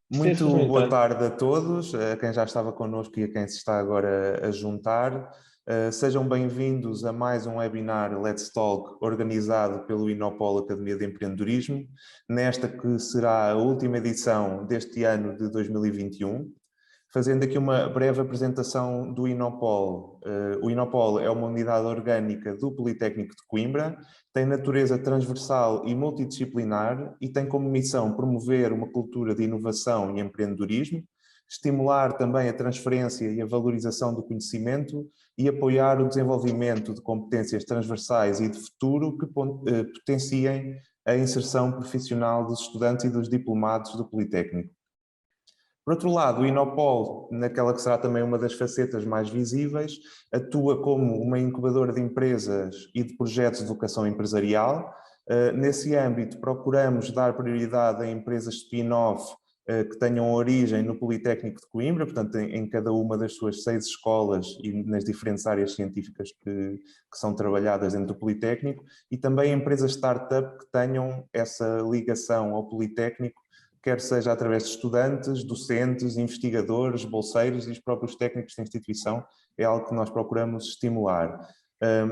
Isto é Muito boa fundamental. tarde a todos, a quem já estava connosco e a quem se está agora a juntar. Sejam bem-vindos a mais um webinar Let's Talk, organizado pelo Inopol Academia de Empreendedorismo, nesta que será a última edição deste ano de 2021. Fazendo aqui uma breve apresentação do Inopol. O Inopol é uma unidade orgânica do Politécnico de Coimbra, tem natureza transversal e multidisciplinar e tem como missão promover uma cultura de inovação e empreendedorismo, estimular também a transferência e a valorização do conhecimento e apoiar o desenvolvimento de competências transversais e de futuro que potenciem a inserção profissional dos estudantes e dos diplomados do Politécnico. Por outro lado, o Inopol, naquela que será também uma das facetas mais visíveis, atua como uma incubadora de empresas e de projetos de vocação empresarial. Nesse âmbito, procuramos dar prioridade a empresas spin-off que tenham origem no Politécnico de Coimbra, portanto, em cada uma das suas 6 escolas e nas diferentes áreas científicas que são trabalhadas dentro do Politécnico, e também empresas startup que tenham essa ligação ao Politécnico, quer seja através de estudantes, docentes, investigadores, bolseiros e os próprios técnicos da instituição, é algo que nós procuramos estimular.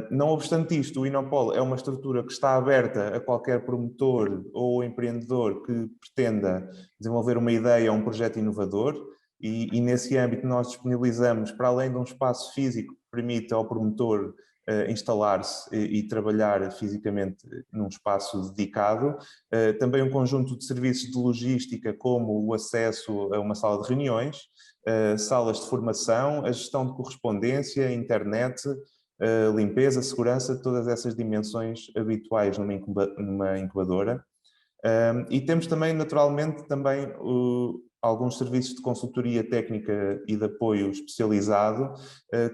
Não obstante isto, o Inopol é uma estrutura que está aberta a qualquer promotor ou empreendedor que pretenda desenvolver uma ideia ou um projeto inovador, e nesse âmbito nós disponibilizamos, para além de um espaço físico que permite ao promotor instalar-se e trabalhar fisicamente num espaço dedicado, também um conjunto de serviços de logística, como o acesso a uma sala de reuniões, salas de formação, a gestão de correspondência, internet, limpeza, segurança, todas essas dimensões habituais numa incubadora. E temos também, naturalmente, também alguns serviços de consultoria técnica e de apoio especializado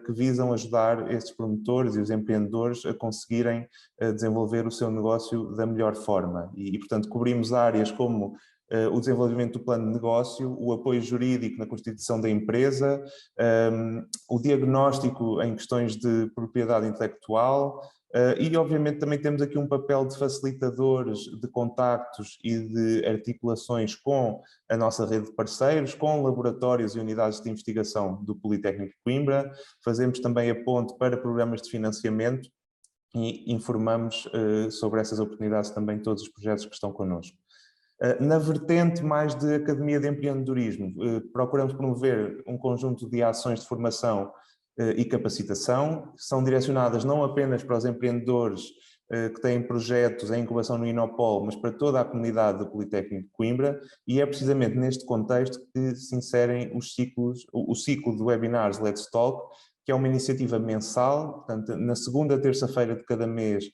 que visam ajudar estes promotores e os empreendedores a conseguirem desenvolver o seu negócio da melhor forma. E portanto, cobrimos áreas como o desenvolvimento do plano de negócio, o apoio jurídico na constituição da empresa, o diagnóstico em questões de propriedade intelectual, e obviamente também temos aqui um papel de facilitadores de contactos e de articulações com a nossa rede de parceiros, com laboratórios e unidades de investigação do Politécnico de Coimbra. Fazemos também a ponte para programas de financiamento e informamos sobre essas oportunidades também todos os projetos que estão connosco. Na vertente mais de Academia de Empreendedorismo, procuramos promover um conjunto de ações de formação e capacitação, que são direcionadas não apenas para os empreendedores que têm projetos em incubação no Inopol, mas para toda a comunidade do Politécnico de Coimbra, e é precisamente neste contexto que se inserem o ciclo de webinars Let's Talk, que é uma iniciativa mensal. Portanto, na segunda terça-feira de cada mês,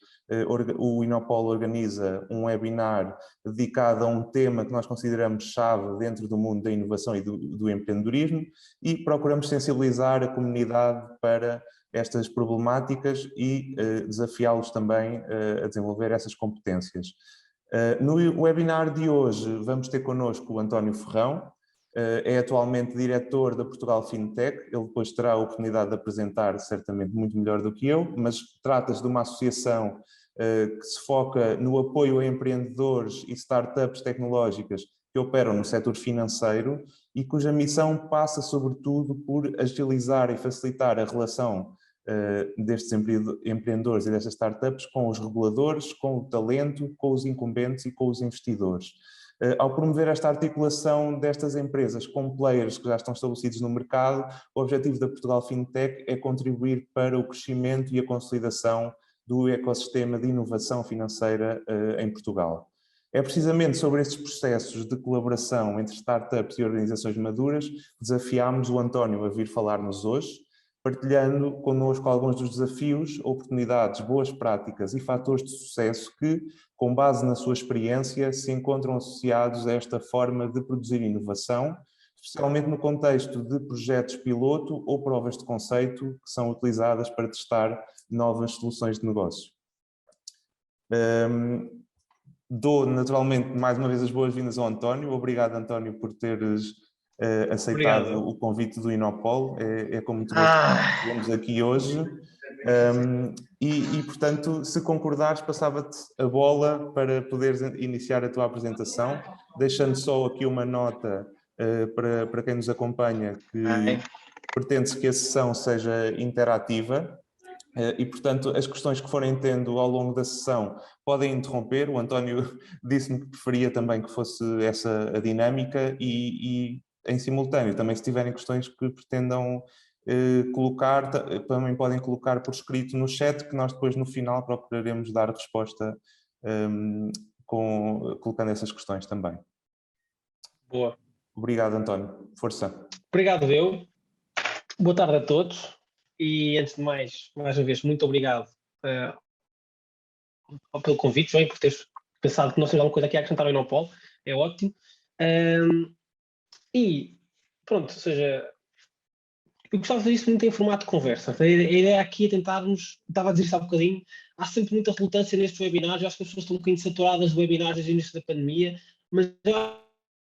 o Inopol organiza um webinar dedicado a um tema que nós consideramos chave dentro do mundo da inovação e do empreendedorismo, e procuramos sensibilizar a comunidade para estas problemáticas e desafiá-los também a desenvolver essas competências. No webinar de hoje vamos ter connosco o António Ferrão, é atualmente diretor da Portugal Fintech. Ele depois terá a oportunidade de apresentar certamente muito melhor do que eu, mas trata-se de uma associação que se foca no apoio a empreendedores e startups tecnológicas que operam no setor financeiro e cuja missão passa sobretudo por agilizar e facilitar a relação destes empreendedores e destas startups com os reguladores, com o talento, com os incumbentes e com os investidores. Ao promover esta articulação destas empresas com players que já estão estabelecidos no mercado, o objetivo da Portugal Fintech é contribuir para o crescimento e a consolidação do ecossistema de inovação financeira em Portugal. É precisamente sobre estes processos de colaboração entre startups e organizações maduras que desafiámos o António a vir falar-nos hoje, partilhando connosco alguns dos desafios, oportunidades, boas práticas e fatores de sucesso que, com base na sua experiência, se encontram associados a esta forma de produzir inovação, especialmente no contexto de projetos piloto ou provas de conceito que são utilizadas para testar novas soluções de negócio. Dou naturalmente mais uma vez as boas-vindas ao António. Obrigado, António, por teres aceitado Obrigado. o convite do Inopol. É com muito gosto que Ah, estamos aqui hoje. Portanto, se concordares, passava-te a bola para poderes iniciar a tua apresentação, deixando só aqui uma nota para quem nos acompanha que pretende-se que a sessão seja interativa. E, portanto, as questões que forem tendo ao longo da sessão podem interromper. O António disse-me que preferia também que fosse essa a dinâmica e em simultâneo, também se tiverem questões que pretendam colocar, também podem colocar por escrito no chat, que nós depois no final procuraremos dar resposta colocando essas questões também. Boa. Obrigado, António. Força. Obrigado, eu. Boa tarde a todos. E antes de mais uma vez, muito obrigado pelo convite, João, por teres pensado que nós temos alguma coisa aqui a acrescentar ao Inopol. É ótimo. E pronto, ou seja, eu gostava de fazer isso muito em formato de conversa. A ideia aqui é tentarmos, estava a dizer isso há um bocadinho, há sempre muita relutância nestes webinars. Eu acho que as pessoas estão um bocadinho saturadas de webinars desde o início da pandemia, mas eu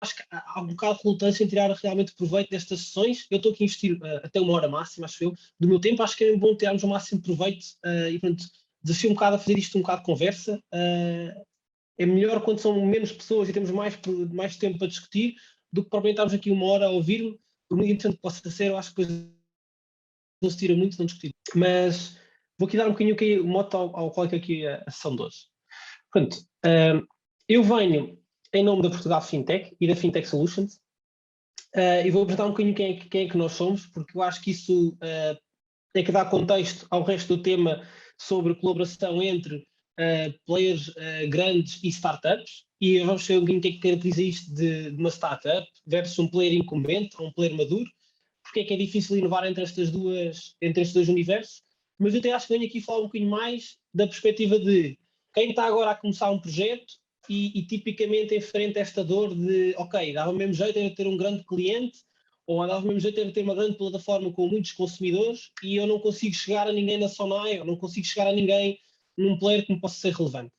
acho que há um bocado de relutância em tirar realmente proveito destas sessões. Eu estou aqui a investir até 1 hora máxima, acho eu, do meu tempo. Acho que é bom tirarmos o máximo proveito e, pronto, desafio um bocado a fazer isto um bocado de conversa. É melhor quando são menos pessoas e temos mais tempo para discutir do que propriamente estarmos aqui 1 hora a ouvir-me. Por muito interessante que possa ser, eu acho que depois não se tira muito, não discutir. Mas vou aqui dar um bocadinho o mote ao qual é aqui a sessão de hoje. Pronto, eu venho em nome da Portugal Fintech e da Fintech Solutions e vou apresentar um bocadinho quem é que nós somos, porque eu acho que isso é que dá contexto ao resto do tema sobre colaboração entre players grandes e startups, e vamos ver um bocadinho o que é que caracteriza isto de uma startup versus um player incumbente ou um player maduro, porque é que é difícil inovar entre estes dois universos, mas eu até acho que venho aqui falar um bocadinho mais da perspectiva de quem está agora a começar um projeto e tipicamente enfrenta esta dor de, ok, dava o mesmo jeito de ter um grande cliente, ou dava o mesmo jeito de ter uma grande plataforma com muitos consumidores e eu não consigo chegar a ninguém na Sonai, ou não consigo chegar a ninguém num player que me possa ser relevante.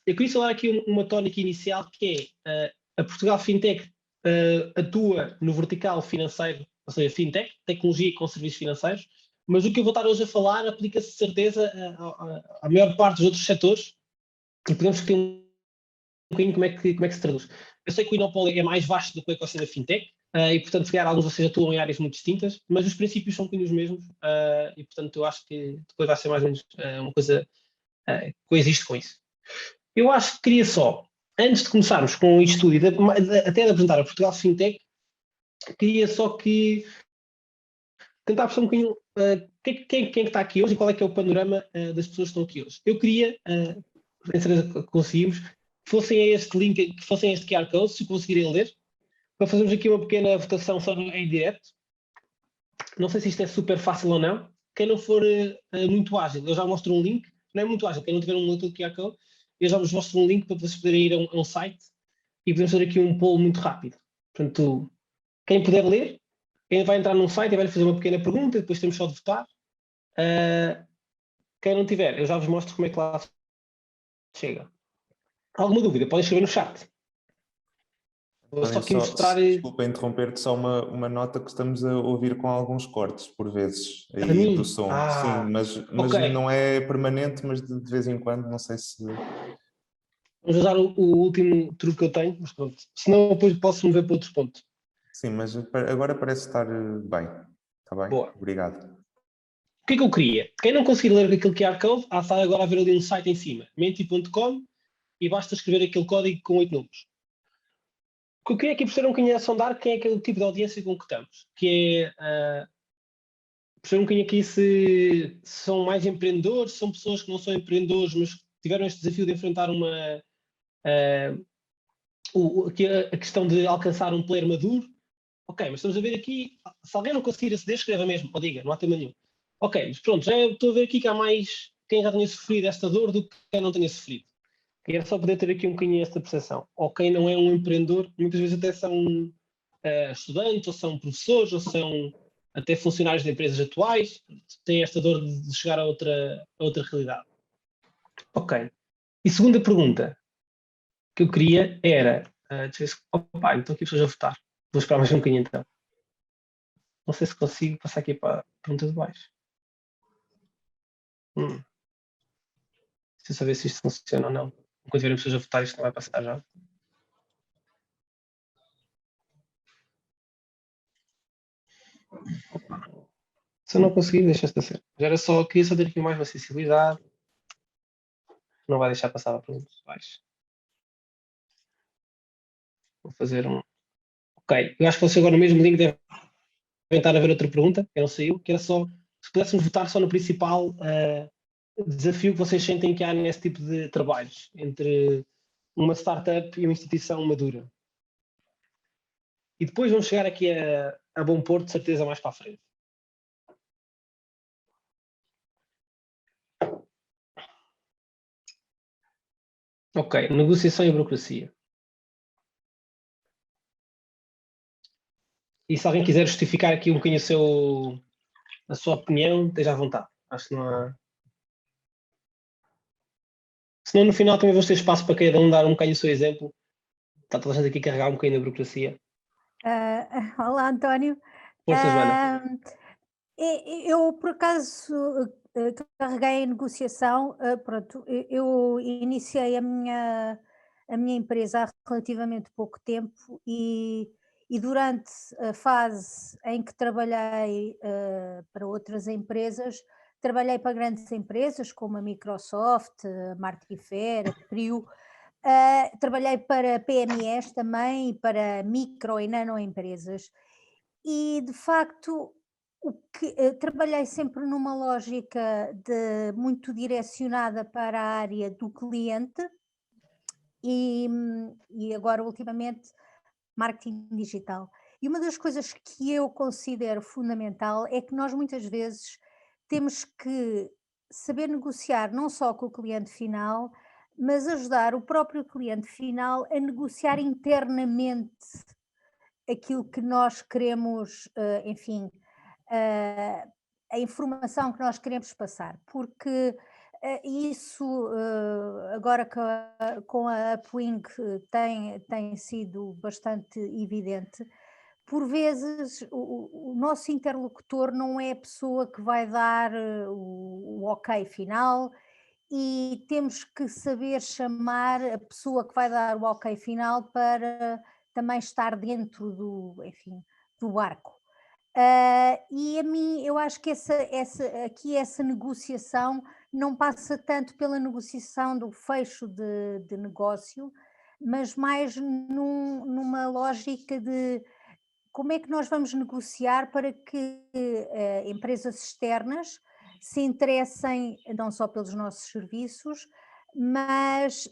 Eu queria falar aqui uma tónica inicial, que é a Portugal Fintech atua no vertical financeiro, ou seja, fintech, tecnologia com serviços financeiros, mas o que eu vou estar hoje a falar aplica-se de certeza à maior parte dos outros setores e podemos discutir um bocadinho como é que se traduz. Eu sei que o Inopol é mais vasto do que o ecossistema fintech e, portanto, se calhar alguns de vocês atuam em áreas muito distintas, mas os princípios são um bocadinho os mesmos e, portanto, eu acho que depois vai ser mais ou menos uma coisa que coexiste com isso. Eu acho que queria só, antes de começarmos com o estudo, até de apresentar a Portugal Fintech, queria só que tentar perceber um bocadinho quem é que está aqui hoje e qual é que é o panorama das pessoas que estão aqui hoje. Eu queria, em certeza que conseguimos, que fossem a este link, que fossem a este QR Code, se conseguirem ler, para fazermos aqui uma pequena votação só em direto. Não sei se isto é super fácil ou não. Quem não for muito ágil, eu já mostro um link. Não é muito ágil, quem não tiver um leitor de QR Code, eu já vos mostro um link para vocês poderem ir a um site e podemos fazer aqui um poll muito rápido. Portanto, quem puder ler, quem vai entrar num site e vai-lhe fazer uma pequena pergunta, depois temos só de votar. Quem não tiver, eu já vos mostro como é que lá chega. Alguma dúvida? Podem escrever no chat. Vou só aqui mostrar. Desculpa interromper-te, só uma nota que estamos a ouvir com alguns cortes, por vezes, A aí mim? do som. Sim, mas Okay. não é permanente, mas de vez em quando, não sei se... Vamos usar o último truque que eu tenho, mas pronto. Senão depois posso mover para outros pontos. Sim, mas agora parece estar bem. Está bem? Boa. Obrigado. O que é que eu queria? Quem não conseguir ler aquele QR Code, está agora a ver ali um site em cima, menti.com, e basta escrever aquele código com 8 números. O que eu queria aqui perceber um bocadinho a sondar quem é aquele tipo de audiência com que estamos, que é perceber um bocadinho aqui se são mais empreendedores, são pessoas que não são empreendedores, mas tiveram este desafio de enfrentar a questão de alcançar um player maduro. Ok, mas estamos a ver aqui, se alguém não conseguir aceder, escreva mesmo, ou diga, não há tema nenhum. Ok, mas pronto, já estou a ver aqui que há mais quem já tenha sofrido esta dor do que quem não tenha sofrido. E era só poder ter aqui um bocadinho esta percepção. Ou quem não é um empreendedor, muitas vezes até são estudantes, ou são professores, ou são até funcionários de empresas atuais, têm esta dor de chegar a outra realidade. Ok. E segunda pergunta que eu queria era, opa, então aqui as pessoas a votar. Vou esperar mais um bocadinho então. Não sei se consigo passar aqui para a pergunta de baixo. Deixa eu saber se isto funciona ou não. Enquanto tiverem pessoas a votar, isto não vai passar já. Se eu não conseguir, deixa-se ser. Já era só, queria só ter aqui mais uma sensibilidade. Não vai deixar passar a pergunta baixo. Vou fazer um. Ok, eu acho que você agora no mesmo link deve estar a ver outra pergunta, que não saiu, que era só se pudéssemos votar só no principal desafio que vocês sentem que há nesse tipo de trabalhos, entre uma startup e uma instituição madura. E depois vamos chegar aqui a Bom Porto, de certeza, mais para a frente. Ok, negociação e burocracia. E se alguém quiser justificar aqui um bocadinho a sua opinião, esteja à vontade. Acho que não há. Senão no final também vou ter espaço para cada um dar um bocadinho o seu exemplo. Está toda a gente aqui a carregar um bocadinho na burocracia. Olá, António. Força, Joana. Eu, por acaso, carreguei em negociação. Pronto, eu iniciei a minha empresa há relativamente pouco tempo e durante a fase em que trabalhei para outras empresas, trabalhei para grandes empresas como a Microsoft, a Martifer, a Trio. Trabalhei para PMEs também e para micro e nano empresas e de facto trabalhei sempre numa lógica muito direcionada para a área do cliente e agora ultimamente marketing digital. E uma das coisas que eu considero fundamental é que nós muitas vezes temos que saber negociar não só com o cliente final, mas ajudar o próprio cliente final a negociar internamente aquilo que nós queremos, enfim, a informação que nós queremos passar, porque isso agora com a Upwing tem sido bastante evidente. Por vezes o nosso interlocutor não é a pessoa que vai dar o ok final e temos que saber chamar a pessoa que vai dar o ok final para também estar dentro enfim, do barco. E a mim, eu acho que essa negociação não passa tanto pela negociação do fecho de negócio, mas mais numa lógica de como é que nós vamos negociar para que empresas externas se interessem não só pelos nossos serviços, mas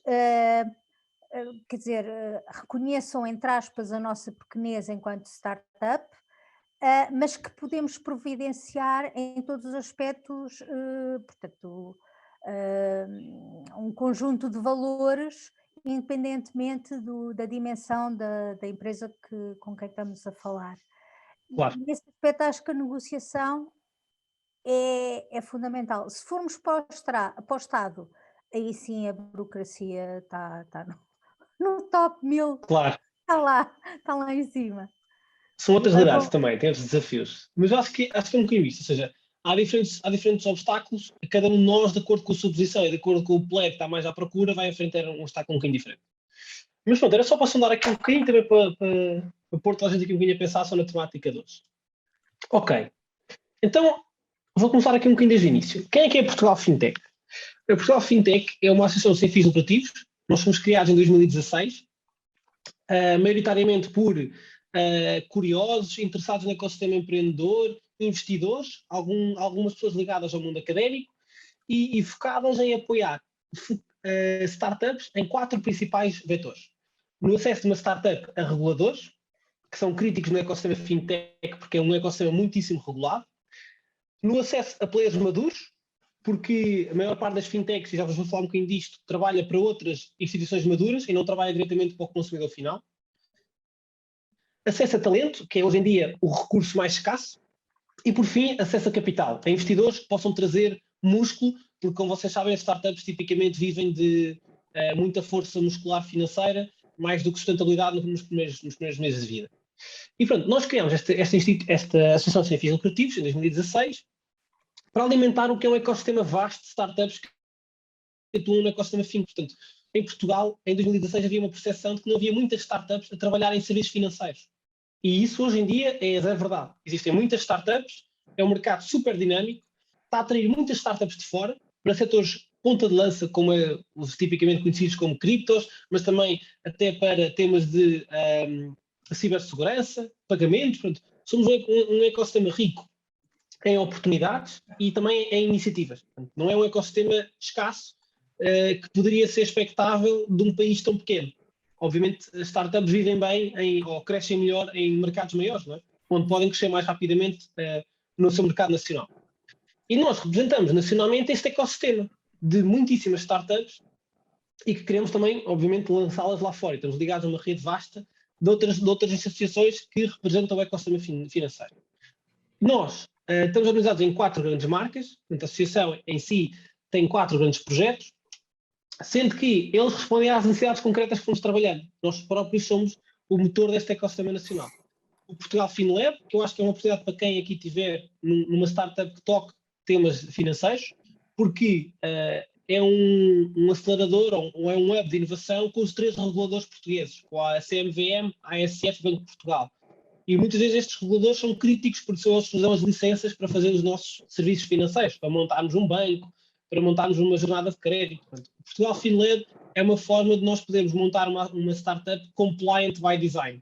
quer dizer, reconheçam, entre aspas, a nossa pequenez enquanto startup, mas que podemos providenciar em todos os aspectos, portanto, um conjunto de valores, independentemente da dimensão da empresa com quem estamos a falar. Claro. E nesse aspecto acho que a negociação é fundamental. Se formos para o Estado, aí sim a burocracia está no top 1000, Claro. está lá em cima. São outras realidades também, tem outros desafios. Mas eu acho que é um bocadinho isso, ou seja, há diferentes obstáculos, cada um de nós, de acordo com a sua posição e de acordo com o player que está mais à procura, vai enfrentar um obstáculo um bocadinho diferente. Mas pronto, era só para sondar aqui um bocadinho também para pôr toda a gente aqui um bocadinho a pensar só na temática de hoje. Ok, então vou começar aqui um bocadinho desde o início. Quem é Portugal Fintech? A Portugal Fintech é uma associação sem fins lucrativos, nós fomos criados em 2016, maioritariamente por curiosos, interessados no ecossistema empreendedor, investidores, algumas pessoas ligadas ao mundo académico e focadas em apoiar startups em 4 principais vetores. No acesso de uma startup a reguladores, que são críticos no ecossistema fintech, porque é um ecossistema muitíssimo regulado. No acesso a players maduros, porque a maior parte das fintechs, e já vos vou falar um bocadinho disto, trabalha para outras instituições maduras e não trabalha diretamente para o consumidor final. Acesso a talento, que é hoje em dia o recurso mais escasso. E, por fim, acesso a capital, a investidores que possam trazer músculo, porque, como vocês sabem, as startups tipicamente vivem de muita força muscular financeira, mais do que sustentabilidade nos primeiros meses de vida. E pronto, nós criamos esta Associação Sem Fins Lucrativos, em 2016, para alimentar o que é um ecossistema vasto de startups que atuam no ecossistema fintech. Portanto, em Portugal, em 2016, havia uma percepção de que não havia muitas startups a trabalhar em serviços financeiros. E isso hoje em dia é verdade. Existem muitas startups, é um mercado super dinâmico, está a atrair muitas startups de fora, para setores ponta de lança, como os tipicamente conhecidos como criptos, mas também até para temas de cibersegurança, pagamentos. Portanto, somos um ecossistema rico em oportunidades e também em iniciativas. Portanto, não é um ecossistema escasso que poderia ser expectável de um país tão pequeno. Obviamente, as startups vivem bem ou crescem melhor em mercados maiores, não é? Onde podem crescer mais rapidamente no seu mercado nacional. E nós representamos nacionalmente este ecossistema de muitíssimas startups e que queremos também, obviamente, lançá-las lá fora. E estamos ligados a uma rede vasta de outras associações que representam o ecossistema financeiro. Nós estamos organizados em 4 grandes marcas, portanto, a associação em si tem 4 grandes projetos, sendo que eles respondem às necessidades concretas que fomos trabalhando. Nós próprios somos o motor deste ecossistema nacional. O Portugal FinLab, que eu acho que é uma oportunidade para quem aqui estiver numa startup que toque temas financeiros, porque é um acelerador ou é um hub de inovação com os 3 reguladores portugueses, com a CMVM, a ASF e Banco de Portugal. E muitas vezes estes reguladores são críticos porque são eles que nos dão as licenças para fazer os nossos serviços financeiros, para montarmos um banco, para montarmos uma jornada de crédito. Portanto, o Portugal FinLab é uma forma de nós podermos montar uma startup compliant by design.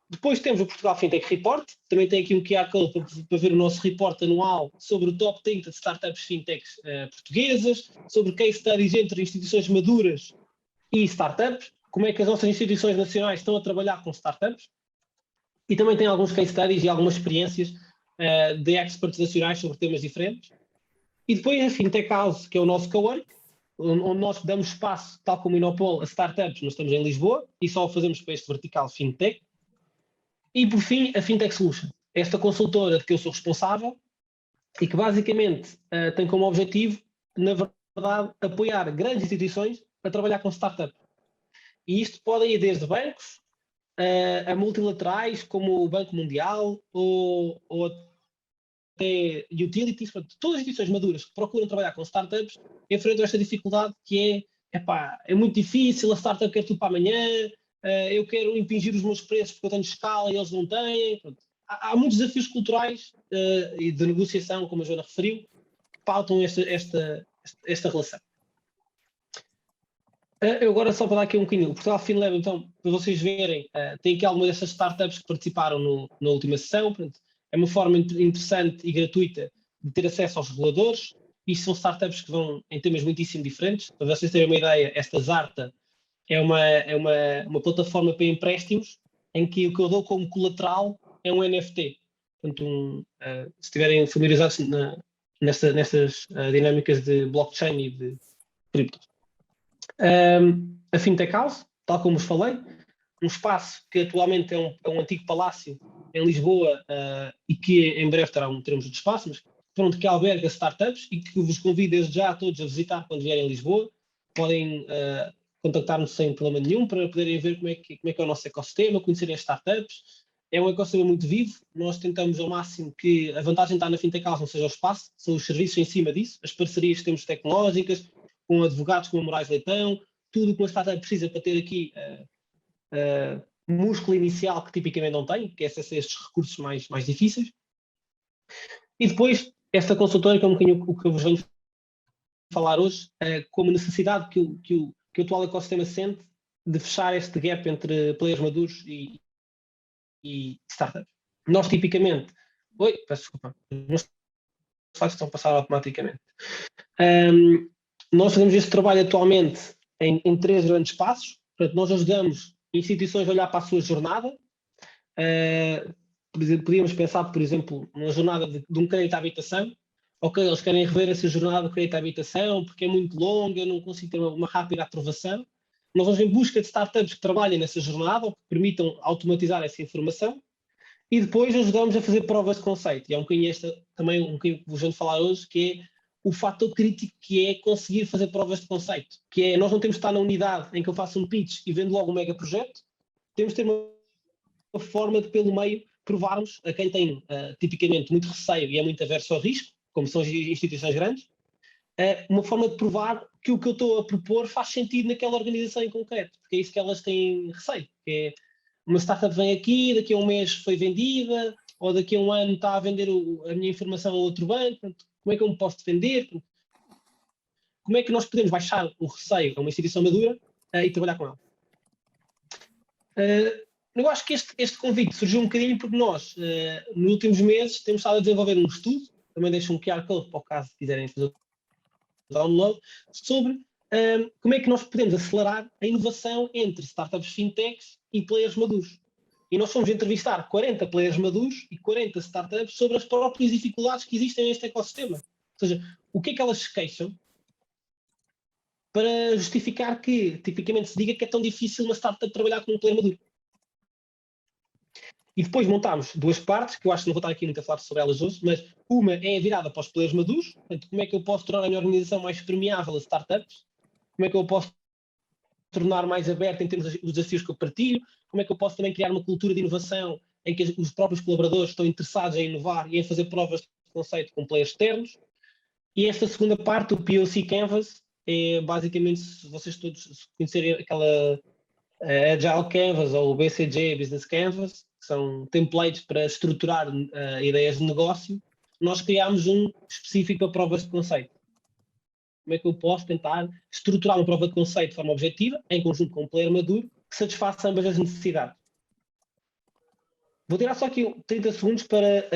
Depois temos o Portugal Fintech Report, também tem aqui um QR Code para ver o nosso report anual sobre o top 30 de startups fintechs portuguesas, sobre case studies entre instituições maduras e startups, como é que as nossas instituições nacionais estão a trabalhar com startups, e também tem alguns case studies e algumas experiências de experts nacionais sobre temas diferentes. E depois a Fintech House, que é o nosso cowork, onde nós damos espaço, tal como o Inopol, a startups. Nós estamos em Lisboa e só o fazemos para este vertical Fintech. E, por fim, a Fintech Solution, esta consultora de que eu sou responsável e que basicamente tem como objetivo, na verdade, apoiar grandes instituições a trabalhar com startups. E isto pode ir desde bancos a multilaterais, como o Banco Mundial ou até utilities, todas as instituições maduras que procuram trabalhar com startups enfrentam esta dificuldade que é muito difícil, a startup quer tudo para amanhã, eu quero impingir os meus preços porque eu tenho escala e eles não têm. Há muitos desafios culturais e de negociação, como a Joana referiu, que pautam esta relação. Eu agora só para dar aqui um bocadinho, o Portugal FinLab, então, para vocês verem, tem aqui algumas dessas startups que participaram na última sessão. Portanto, é uma forma interessante e gratuita de ter acesso aos reguladores. Isto são startups que vão em temas muitíssimo diferentes. Para vocês terem uma ideia, esta Zarta é uma plataforma para empréstimos em que o que eu dou como colateral é um NFT. Portanto, se estiverem familiarizados nessas dinâmicas de blockchain e de criptos. A Fintech House, tal como vos falei, um espaço que atualmente é um antigo palácio em Lisboa e que em breve teremos de espaço, mas pronto, que alberga startups e que vos convido desde já a todos a visitar quando vierem a Lisboa. Podem contactar-nos sem problema nenhum para poderem ver como é que é o nosso ecossistema, conhecerem as startups. É um ecossistema muito vivo. Nós tentamos ao máximo que a vantagem de estar na Fintech House não seja o espaço, são os serviços em cima disso, as parcerias que temos tecnológicas, com advogados como a Moraes Leitão, tudo o que uma startup precisa para ter aqui músculo inicial que tipicamente não tem, que é acessar estes recursos mais difíceis. E depois, esta consultora, que é um bocadinho o que eu vos venho falar hoje, como necessidade que o atual ecossistema sente de fechar este gap entre players maduros e startups. Nós tipicamente... peço desculpa. Os meus slides estão a passar automaticamente. Nós fazemos este trabalho atualmente em 3 grandes passos. Portanto, nós ajudamos instituições a olhar para a sua jornada. Podíamos pensar, por exemplo, numa jornada de um crédito à habitação. Ok, eles querem rever essa jornada do crédito à habitação porque é muito longa, eu não consigo ter uma rápida aprovação. Nós vamos em busca de startups que trabalhem nessa jornada ou que permitam automatizar essa informação. E depois ajudamos a fazer provas de conceito. E é um bocadinho também um bocadinho que vos vou falar hoje, que é o fator crítico, que é conseguir fazer provas de conceito. Que é, nós não temos de estar na unidade em que eu faço um pitch e vendo logo um mega projeto, temos de ter uma forma de, pelo meio, provarmos a quem tem tipicamente muito receio e é muito averso ao risco, como são as instituições grandes, uma forma de provar que o que eu estou a propor faz sentido naquela organização em concreto, porque é isso que elas têm receio, que é uma startup vem aqui, daqui a um mês foi vendida, ou daqui a um ano está a vender a minha informação a outro banco, portanto, como é que eu me posso defender? Como é que nós podemos baixar o receio a uma instituição madura e trabalhar com ela? Eu acho que este convite surgiu um bocadinho porque nós, nos últimos meses, temos estado a desenvolver um estudo, também deixo um QR Code para o caso de quiserem fazer o download, sobre como é que nós podemos acelerar a inovação entre startups fintechs e players maduros. E nós fomos entrevistar 40 players maduros e 40 startups sobre as próprias dificuldades que existem neste ecossistema. Ou seja, o que é que elas se queixam para justificar que, tipicamente, se diga que é tão difícil uma startup trabalhar com um player maduro. E depois montámos duas partes, que eu acho que não vou estar aqui muito a falar sobre elas hoje, mas uma é virada para os players maduros, portanto, como é que eu posso tornar a minha organização mais permeável a startups, como é que eu posso tornar mais aberta em termos dos desafios que eu partilho, como é que eu posso também criar uma cultura de inovação em que os próprios colaboradores estão interessados em inovar e em fazer provas de conceito com players externos. E esta segunda parte, o POC Canvas, é basicamente, se vocês todos conhecerem aquela Agile Canvas ou o BCG Business Canvas, que são templates para estruturar ideias de negócio, nós criámos um específico para provas de conceito. Como é que eu posso tentar estruturar uma prova de conceito de forma objetiva, em conjunto com um player maduro, que satisfaça ambas as necessidades? Vou tirar só aqui 30 segundos para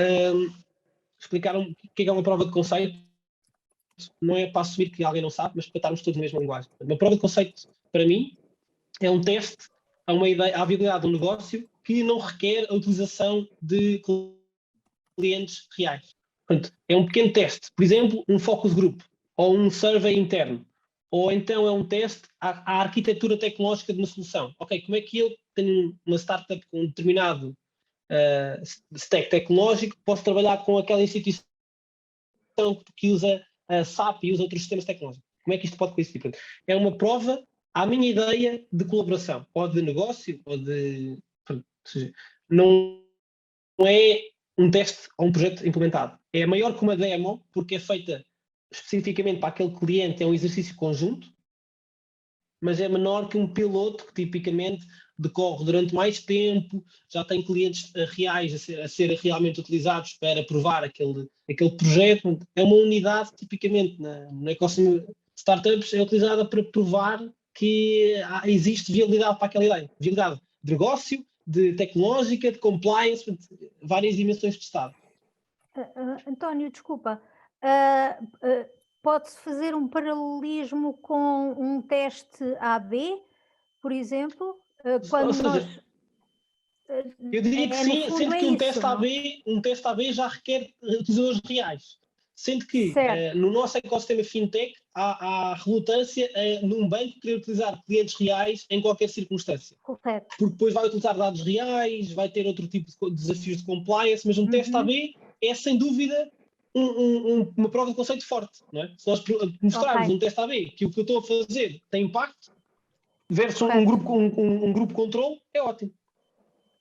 explicar o que é uma prova de conceito. Não é para assumir que alguém não sabe, mas para estarmos todos na mesma linguagem. Uma prova de conceito, para mim, é um teste a uma ideia, à viabilidade do negócio que não requer a utilização de clientes reais. Portanto, é um pequeno teste. Por exemplo, um focus group ou um survey interno. Ou então é um teste à arquitetura tecnológica de uma solução. Ok, como é que eu tenho uma startup com um determinado stack tecnológico, posso trabalhar com aquela instituição que usa SAP e usa outros sistemas tecnológicos? Como é que isto pode coincidir? Portanto, é uma prova à minha ideia de colaboração, ou de negócio, ou de... Ou seja, não é um teste ou um projeto implementado. É maior que uma demo, porque é feita especificamente para aquele cliente, é um exercício conjunto, mas é menor que um piloto que tipicamente decorre durante mais tempo, já tem clientes reais a ser realmente utilizados para provar aquele projeto. É uma unidade, tipicamente, no ecossistema de startups, é utilizada para provar que existe viabilidade para aquela ideia. Viabilidade de negócio, de tecnológica, de compliance, várias dimensões de Estado. António, desculpa, pode-se fazer um paralelismo com um teste AB, por exemplo? Quando eu diria que sim, sendo que um teste AB já requer utilizadores reais. Sendo que no nosso ecossistema fintech há relutância num banco querer utilizar clientes reais em qualquer circunstância. Correto. Porque depois vai utilizar dados reais, vai ter outro tipo de desafios de compliance, mas um teste AB é sem dúvida uma prova de conceito forte. Não é? Se nós mostrarmos um teste AB que o que eu estou a fazer tem impacto, versus um grupo controle, é ótimo.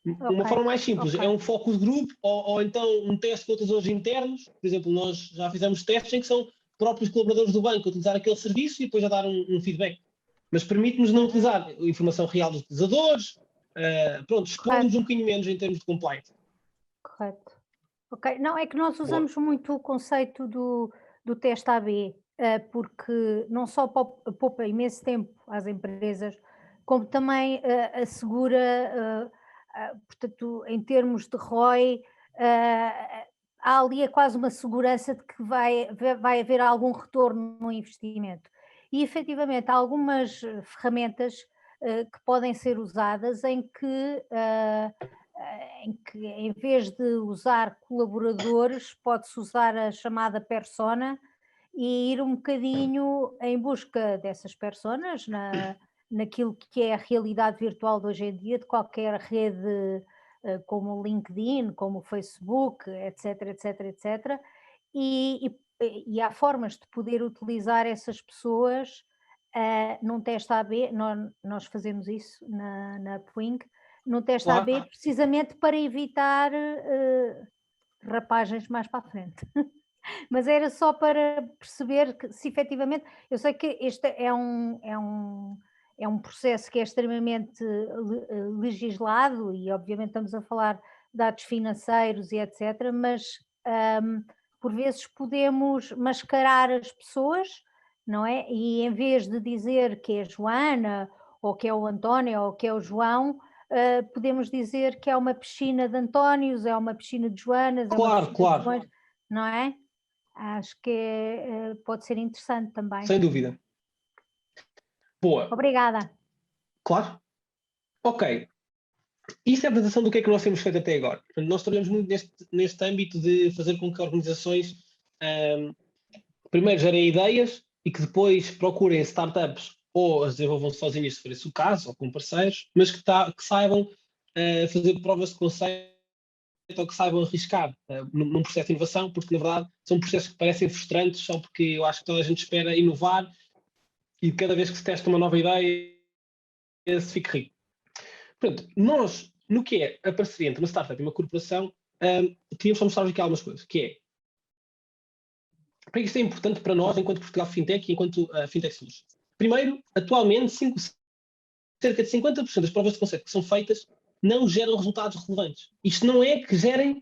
Uma forma mais simples, é um focus group ou então um teste com utilizadores internos. Por exemplo, nós já fizemos testes em que são próprios colaboradores do banco a utilizar aquele serviço e depois a dar um feedback. Mas permite-nos não utilizar a informação real dos utilizadores, expor-nos um bocadinho menos em termos de compliance. Correto. Ok, não, é que nós usamos muito o conceito do teste AB, porque não só poupa imenso tempo às empresas, como também assegura, portanto, em termos de ROI, há ali quase uma segurança de que vai haver algum retorno no investimento. E efetivamente há algumas ferramentas que podem ser usadas em que em vez de usar colaboradores, pode-se usar a chamada persona e ir um bocadinho em busca dessas personas naquilo que é a realidade virtual de hoje em dia, de qualquer rede como o LinkedIn, como o Facebook, etc, etc, etc. E há formas de poder utilizar essas pessoas num teste AB, nós fazemos isso na Pwing, num teste AB precisamente para evitar rapagens mais para a frente. Mas era só para perceber que se efetivamente, eu sei que este é um um processo que é extremamente legislado e obviamente estamos a falar de dados financeiros e etc, mas por vezes podemos mascarar as pessoas, não é? E em vez de dizer que é Joana, ou que é o António, ou que é o João, podemos dizer que é uma piscina de Antónios, é uma piscina de Joanas, é uma piscina Claro. de Joões, não é? Acho que pode ser interessante também. Sem dúvida. Boa. Obrigada. Claro. Ok. Isto é a apresentação do que é que nós temos feito até agora. Portanto, nós trabalhamos muito neste âmbito de fazer com que organizações primeiro gerem ideias e que depois procurem startups ou as desenvolvam sozinhas, se for esse o caso, ou com parceiros, mas que saibam fazer provas de conceito ou que saibam arriscar num processo de inovação, porque na verdade são processos que parecem frustrantes só porque eu acho que toda a gente espera inovar e cada vez que se testa uma nova ideia se fica rico. Portanto, nós, no que é a parceria entre uma startup e uma corporação, queríamos só mostrar-vos aqui algumas coisas, que é, para que isto é importante para nós, enquanto Portugal Fintech e enquanto Fintech Solutions. Primeiro, atualmente, cerca de 50% das provas de conceito que são feitas não geram resultados relevantes. Isto não é que gerem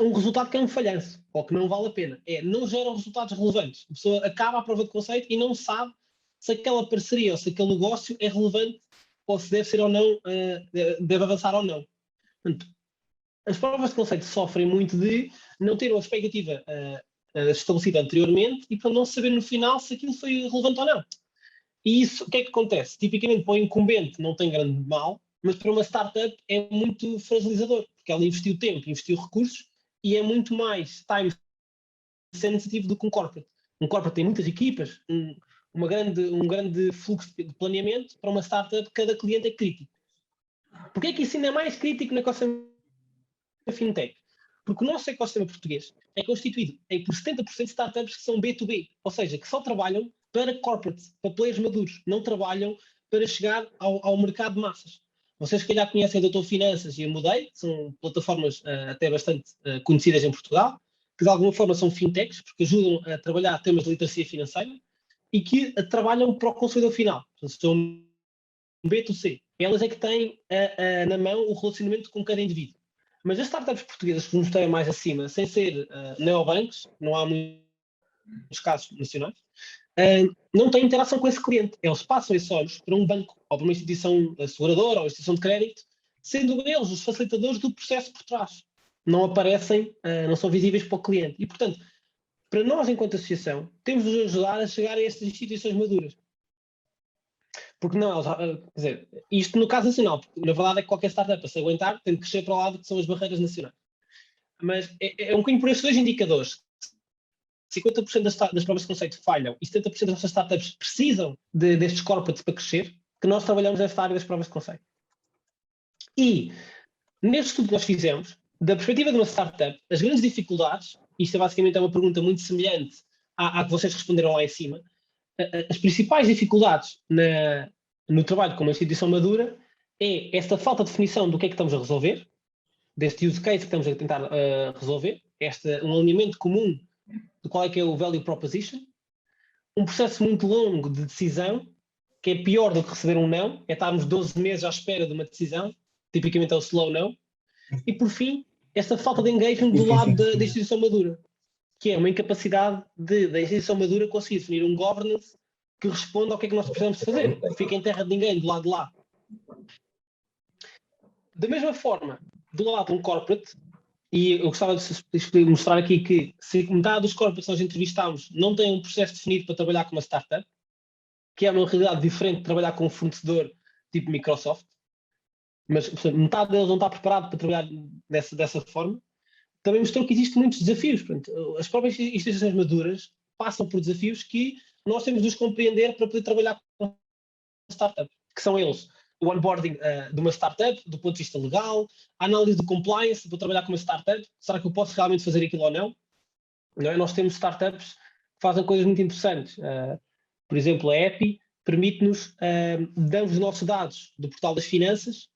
um resultado que é um falhanço, ou que não vale a pena. Não geram resultados relevantes. A pessoa acaba a prova de conceito e não sabe se aquela parceria ou se aquele negócio é relevante ou se deve ser ou não, deve avançar ou não. Portanto, as provas de conceito sofrem muito de não ter uma expectativa estabelecida anteriormente e para não saber no final se aquilo foi relevante ou não. E isso, o que é que acontece? Tipicamente para o incumbente não tem grande mal, mas para uma startup é muito fragilizador, porque ela investiu tempo, investiu recursos e é muito mais time sensitive do que um corporate. Um corporate tem muitas equipas, um grande fluxo de planeamento. Para uma startup, cada cliente é crítico. Porquê é que isso ainda é mais crítico na ecossistema fintech? Porque o nosso ecossistema português é constituído por 70% de startups que são B2B, ou seja, que só trabalham para corporates, para players maduros, não trabalham para chegar ao mercado de massas. Vocês que já conhecem a Doutor Finanças e a Mudei, que são plataformas até bastante conhecidas em Portugal, que de alguma forma são fintechs, porque ajudam a trabalhar temas de literacia financeira e que trabalham para o consumidor final. Portanto, são B2C. Elas é que têm na mão o relacionamento com cada indivíduo. Mas as startups portuguesas que nos têm mais acima, sem ser neobancos, não há muitos casos nacionais, não têm interação com esse cliente. Eles passam esses olhos para um banco ou para uma instituição seguradora ou uma instituição de crédito, sendo eles os facilitadores do processo por trás. Não aparecem, não são visíveis para o cliente. E, portanto, para nós, enquanto associação, temos de nos ajudar a chegar a estas instituições maduras. Porque não, quer dizer, isto no caso nacional, porque na verdade é que qualquer startup a se aguentar tem de crescer para o lado que são as barreiras nacionais. Mas é um bocadinho por estes dois indicadores. 50% das provas de conceito falham e 70% das nossas startups precisam destes corporates para crescer, que nós trabalhamos nesta área das provas de conceito. E, neste estudo que nós fizemos, da perspectiva de uma startup, as grandes dificuldades, isto é basicamente uma pergunta muito semelhante à que vocês responderam lá em cima, as principais dificuldades no trabalho com uma instituição madura é esta falta de definição do que é que estamos a resolver, deste use case que estamos a tentar resolver, um alinhamento comum de qual é que é o value proposition, um processo muito longo de decisão, que é pior do que receber um não, é estarmos 12 meses à espera de uma decisão, tipicamente é o slow não, e por fim, esta falta de engagement do lado da instituição madura, que é uma incapacidade da instituição madura conseguir definir um governance que responda ao que é que nós precisamos de fazer, que fica em terra de ninguém, do lado de lá. Da mesma forma, do lado de um corporate, e eu gostava de mostrar aqui que se metade dos corporates que nós entrevistámos não têm um processo definido para trabalhar com uma startup, que é uma realidade diferente de trabalhar com um fornecedor tipo Microsoft, mas portanto, metade deles não está preparado para trabalhar dessa forma, também mostrou que existem muitos desafios. Portanto, as próprias instituições maduras passam por desafios que nós temos de os compreender para poder trabalhar com startup, que são eles. O onboarding de uma startup, do ponto de vista legal, a análise de compliance, para trabalhar com uma startup, será que eu posso realmente fazer aquilo ou não? Não é? Nós temos startups que fazem coisas muito interessantes. Por exemplo, a EPI permite-nos, damos os nossos dados do portal das finanças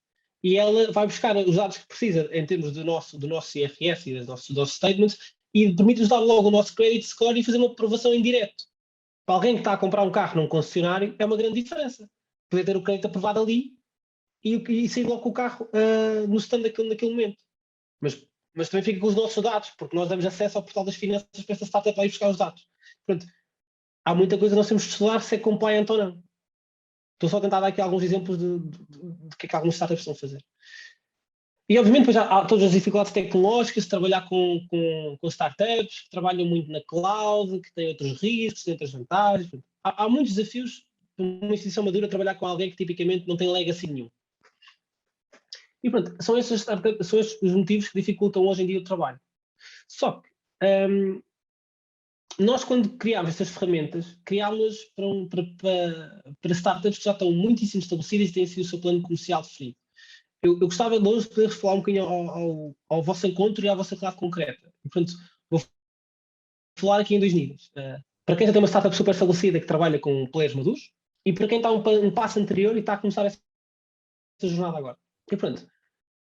e ela vai buscar os dados que precisa em termos do nosso IRS e dos nossos statements e permite-nos dar logo o nosso credit score e fazer uma aprovação em direto. Para alguém que está a comprar um carro num concessionário é uma grande diferença. poder ter o crédito aprovado ali e sair logo com o carro no stand naquele momento. Mas também fica com os nossos dados, porque nós damos acesso ao portal das finanças para essa startup para ir buscar os dados. Portanto, há muita coisa que nós temos de estudar se é compliant ou não. Estou só a tentar dar aqui alguns exemplos de que é que algumas startups estão a fazer. E, obviamente, depois há todas as dificuldades tecnológicas de trabalhar com startups que trabalham muito na cloud, que têm outros riscos, têm outras vantagens. Há muitos desafios para uma instituição madura trabalhar com alguém que tipicamente não tem legacy nenhum. E, pronto, são esses os motivos que dificultam hoje em dia o trabalho. Só que nós, quando criámos estas ferramentas, criámos-las para startups que já estão muitíssimo estabelecidas e têm sido o seu plano comercial definido. Eu gostava de hoje poder falar um bocadinho ao vosso encontro e à vossa realidade concreta. E, portanto, vou falar aqui em 2 níveis. Para quem já tem uma startup super estabelecida que trabalha com players maduros e para quem está um passo anterior e está a começar essa jornada agora. E pronto,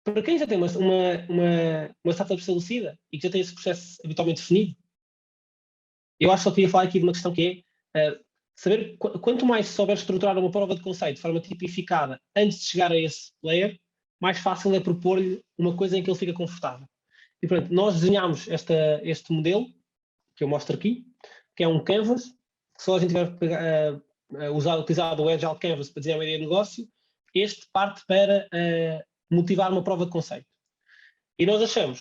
para quem já tem uma startup estabelecida e que já tem esse processo habitualmente definido, eu acho que só queria falar aqui de uma questão que é saber quanto mais souber estruturar uma prova de conceito de forma tipificada antes de chegar a esse player, mais fácil é propor-lhe uma coisa em que ele fica confortável. E, portanto, nós desenhámos este modelo, que eu mostro aqui, que é um canvas, que só a gente tiver utilizado o Agile Canvas para desenhar uma ideia de negócio, este parte para motivar uma prova de conceito. E nós achamos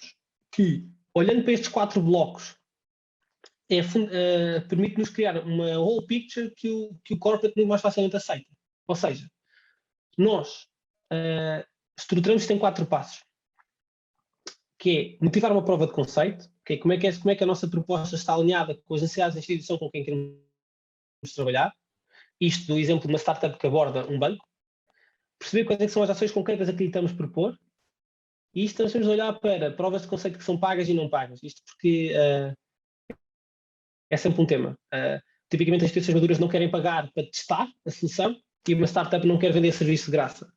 que, olhando para estes 4 blocos, permite-nos criar uma whole picture que o corporate muito mais facilmente aceita. Ou seja, nós estruturamos isto em 4 passos, que é motivar uma prova de conceito, que é como é que a nossa proposta está alinhada com as necessidades da instituição com quem queremos trabalhar. Isto do exemplo de uma startup que aborda um banco. Perceber quais é que são as ações concretas a que estamos a propor. E isto nós temos de olhar para provas de conceito que são pagas e não pagas. Isto porque é sempre um tema. Tipicamente as instituições maduras não querem pagar para testar a solução e uma startup não quer vender serviço de graça.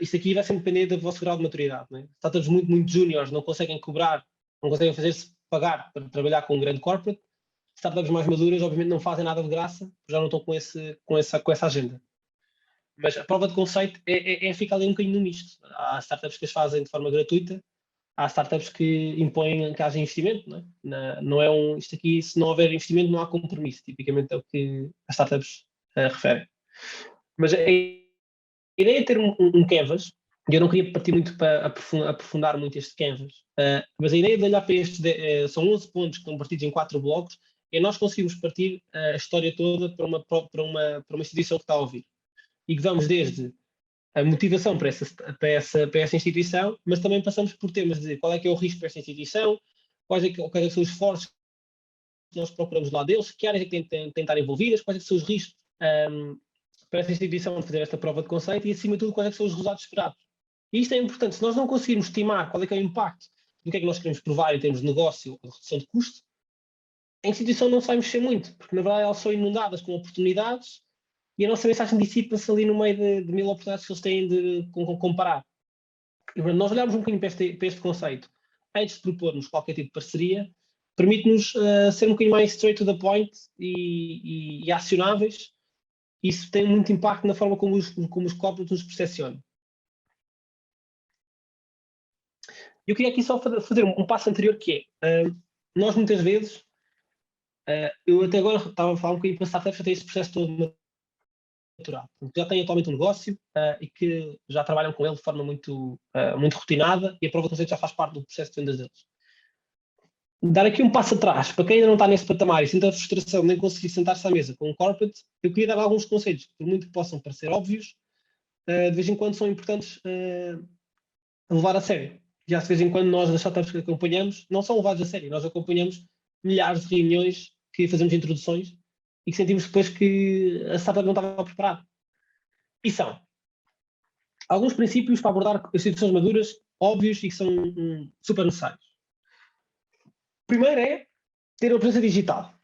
Isto aqui vai sempre depender do vosso grau de maturidade. Né? Startups muito, muito júniores não conseguem cobrar, não conseguem fazer-se pagar para trabalhar com um grande corporate. Startups mais maduras, obviamente, não fazem nada de graça, já não estão com essa agenda. Mas a prova de conceito fica ali um bocadinho no misto. Há startups que as fazem de forma gratuita, há startups que impõem que haja investimento. Não é isto aqui, se não houver investimento, não há compromisso. Tipicamente é o que as startups referem. Mas a ideia de ter um canvas, e eu não queria partir muito para aprofundar muito este canvas, mas a ideia de olhar para estes, são 11 pontos que estão partidos em 4 blocos, é nós conseguimos partir a história toda para uma instituição que está a ouvir. E que vamos desde a motivação para essa instituição, mas também passamos por temas de qual é que é o risco para esta instituição, quais é que são os esforços que nós procuramos lá deles, que áreas é que têm de estar envolvidas, quais é que são os riscos para essa instituição de fazer esta prova de conceito e, acima de tudo, quais é que são os resultados esperados. E isto é importante. Se nós não conseguirmos estimar qual é que é o impacto do que é que nós queremos provar em termos de negócio ou de redução de custo, a instituição não se vai mexer muito, porque, na verdade, elas são inundadas com oportunidades e a nossa mensagem dissipa-se ali no meio de 1000 oportunidades que eles têm de comparar. E, nós olharmos um bocadinho para este conceito antes de propormos qualquer tipo de parceria, permite-nos ser um bocadinho mais straight to the point e acionáveis. Isso tem muito impacto na forma como os corporates nos percepcionam. Eu queria aqui só fazer um passo anterior, que é, nós muitas vezes, eu até agora estava a falar um bocadinho para startups, já tem esse processo todo natural. Já têm atualmente um negócio e que já trabalham com ele de forma muito rotinada e a prova de conceito já faz parte do processo de vendas deles. Dar aqui um passo atrás, para quem ainda não está nesse patamar e sente a frustração de nem conseguir sentar-se à mesa com um corporate, eu queria dar alguns conselhos, por muito que possam parecer óbvios, de vez em quando são importantes a levar a sério. Já de vez em quando nós, das startups que acompanhamos, não são levados a sério, nós acompanhamos milhares de reuniões que fazemos introduções e que sentimos depois que a startup não estava preparada. E são alguns princípios para abordar instituições maduras óbvios e que são super necessários. Primeiro é ter uma presença digital.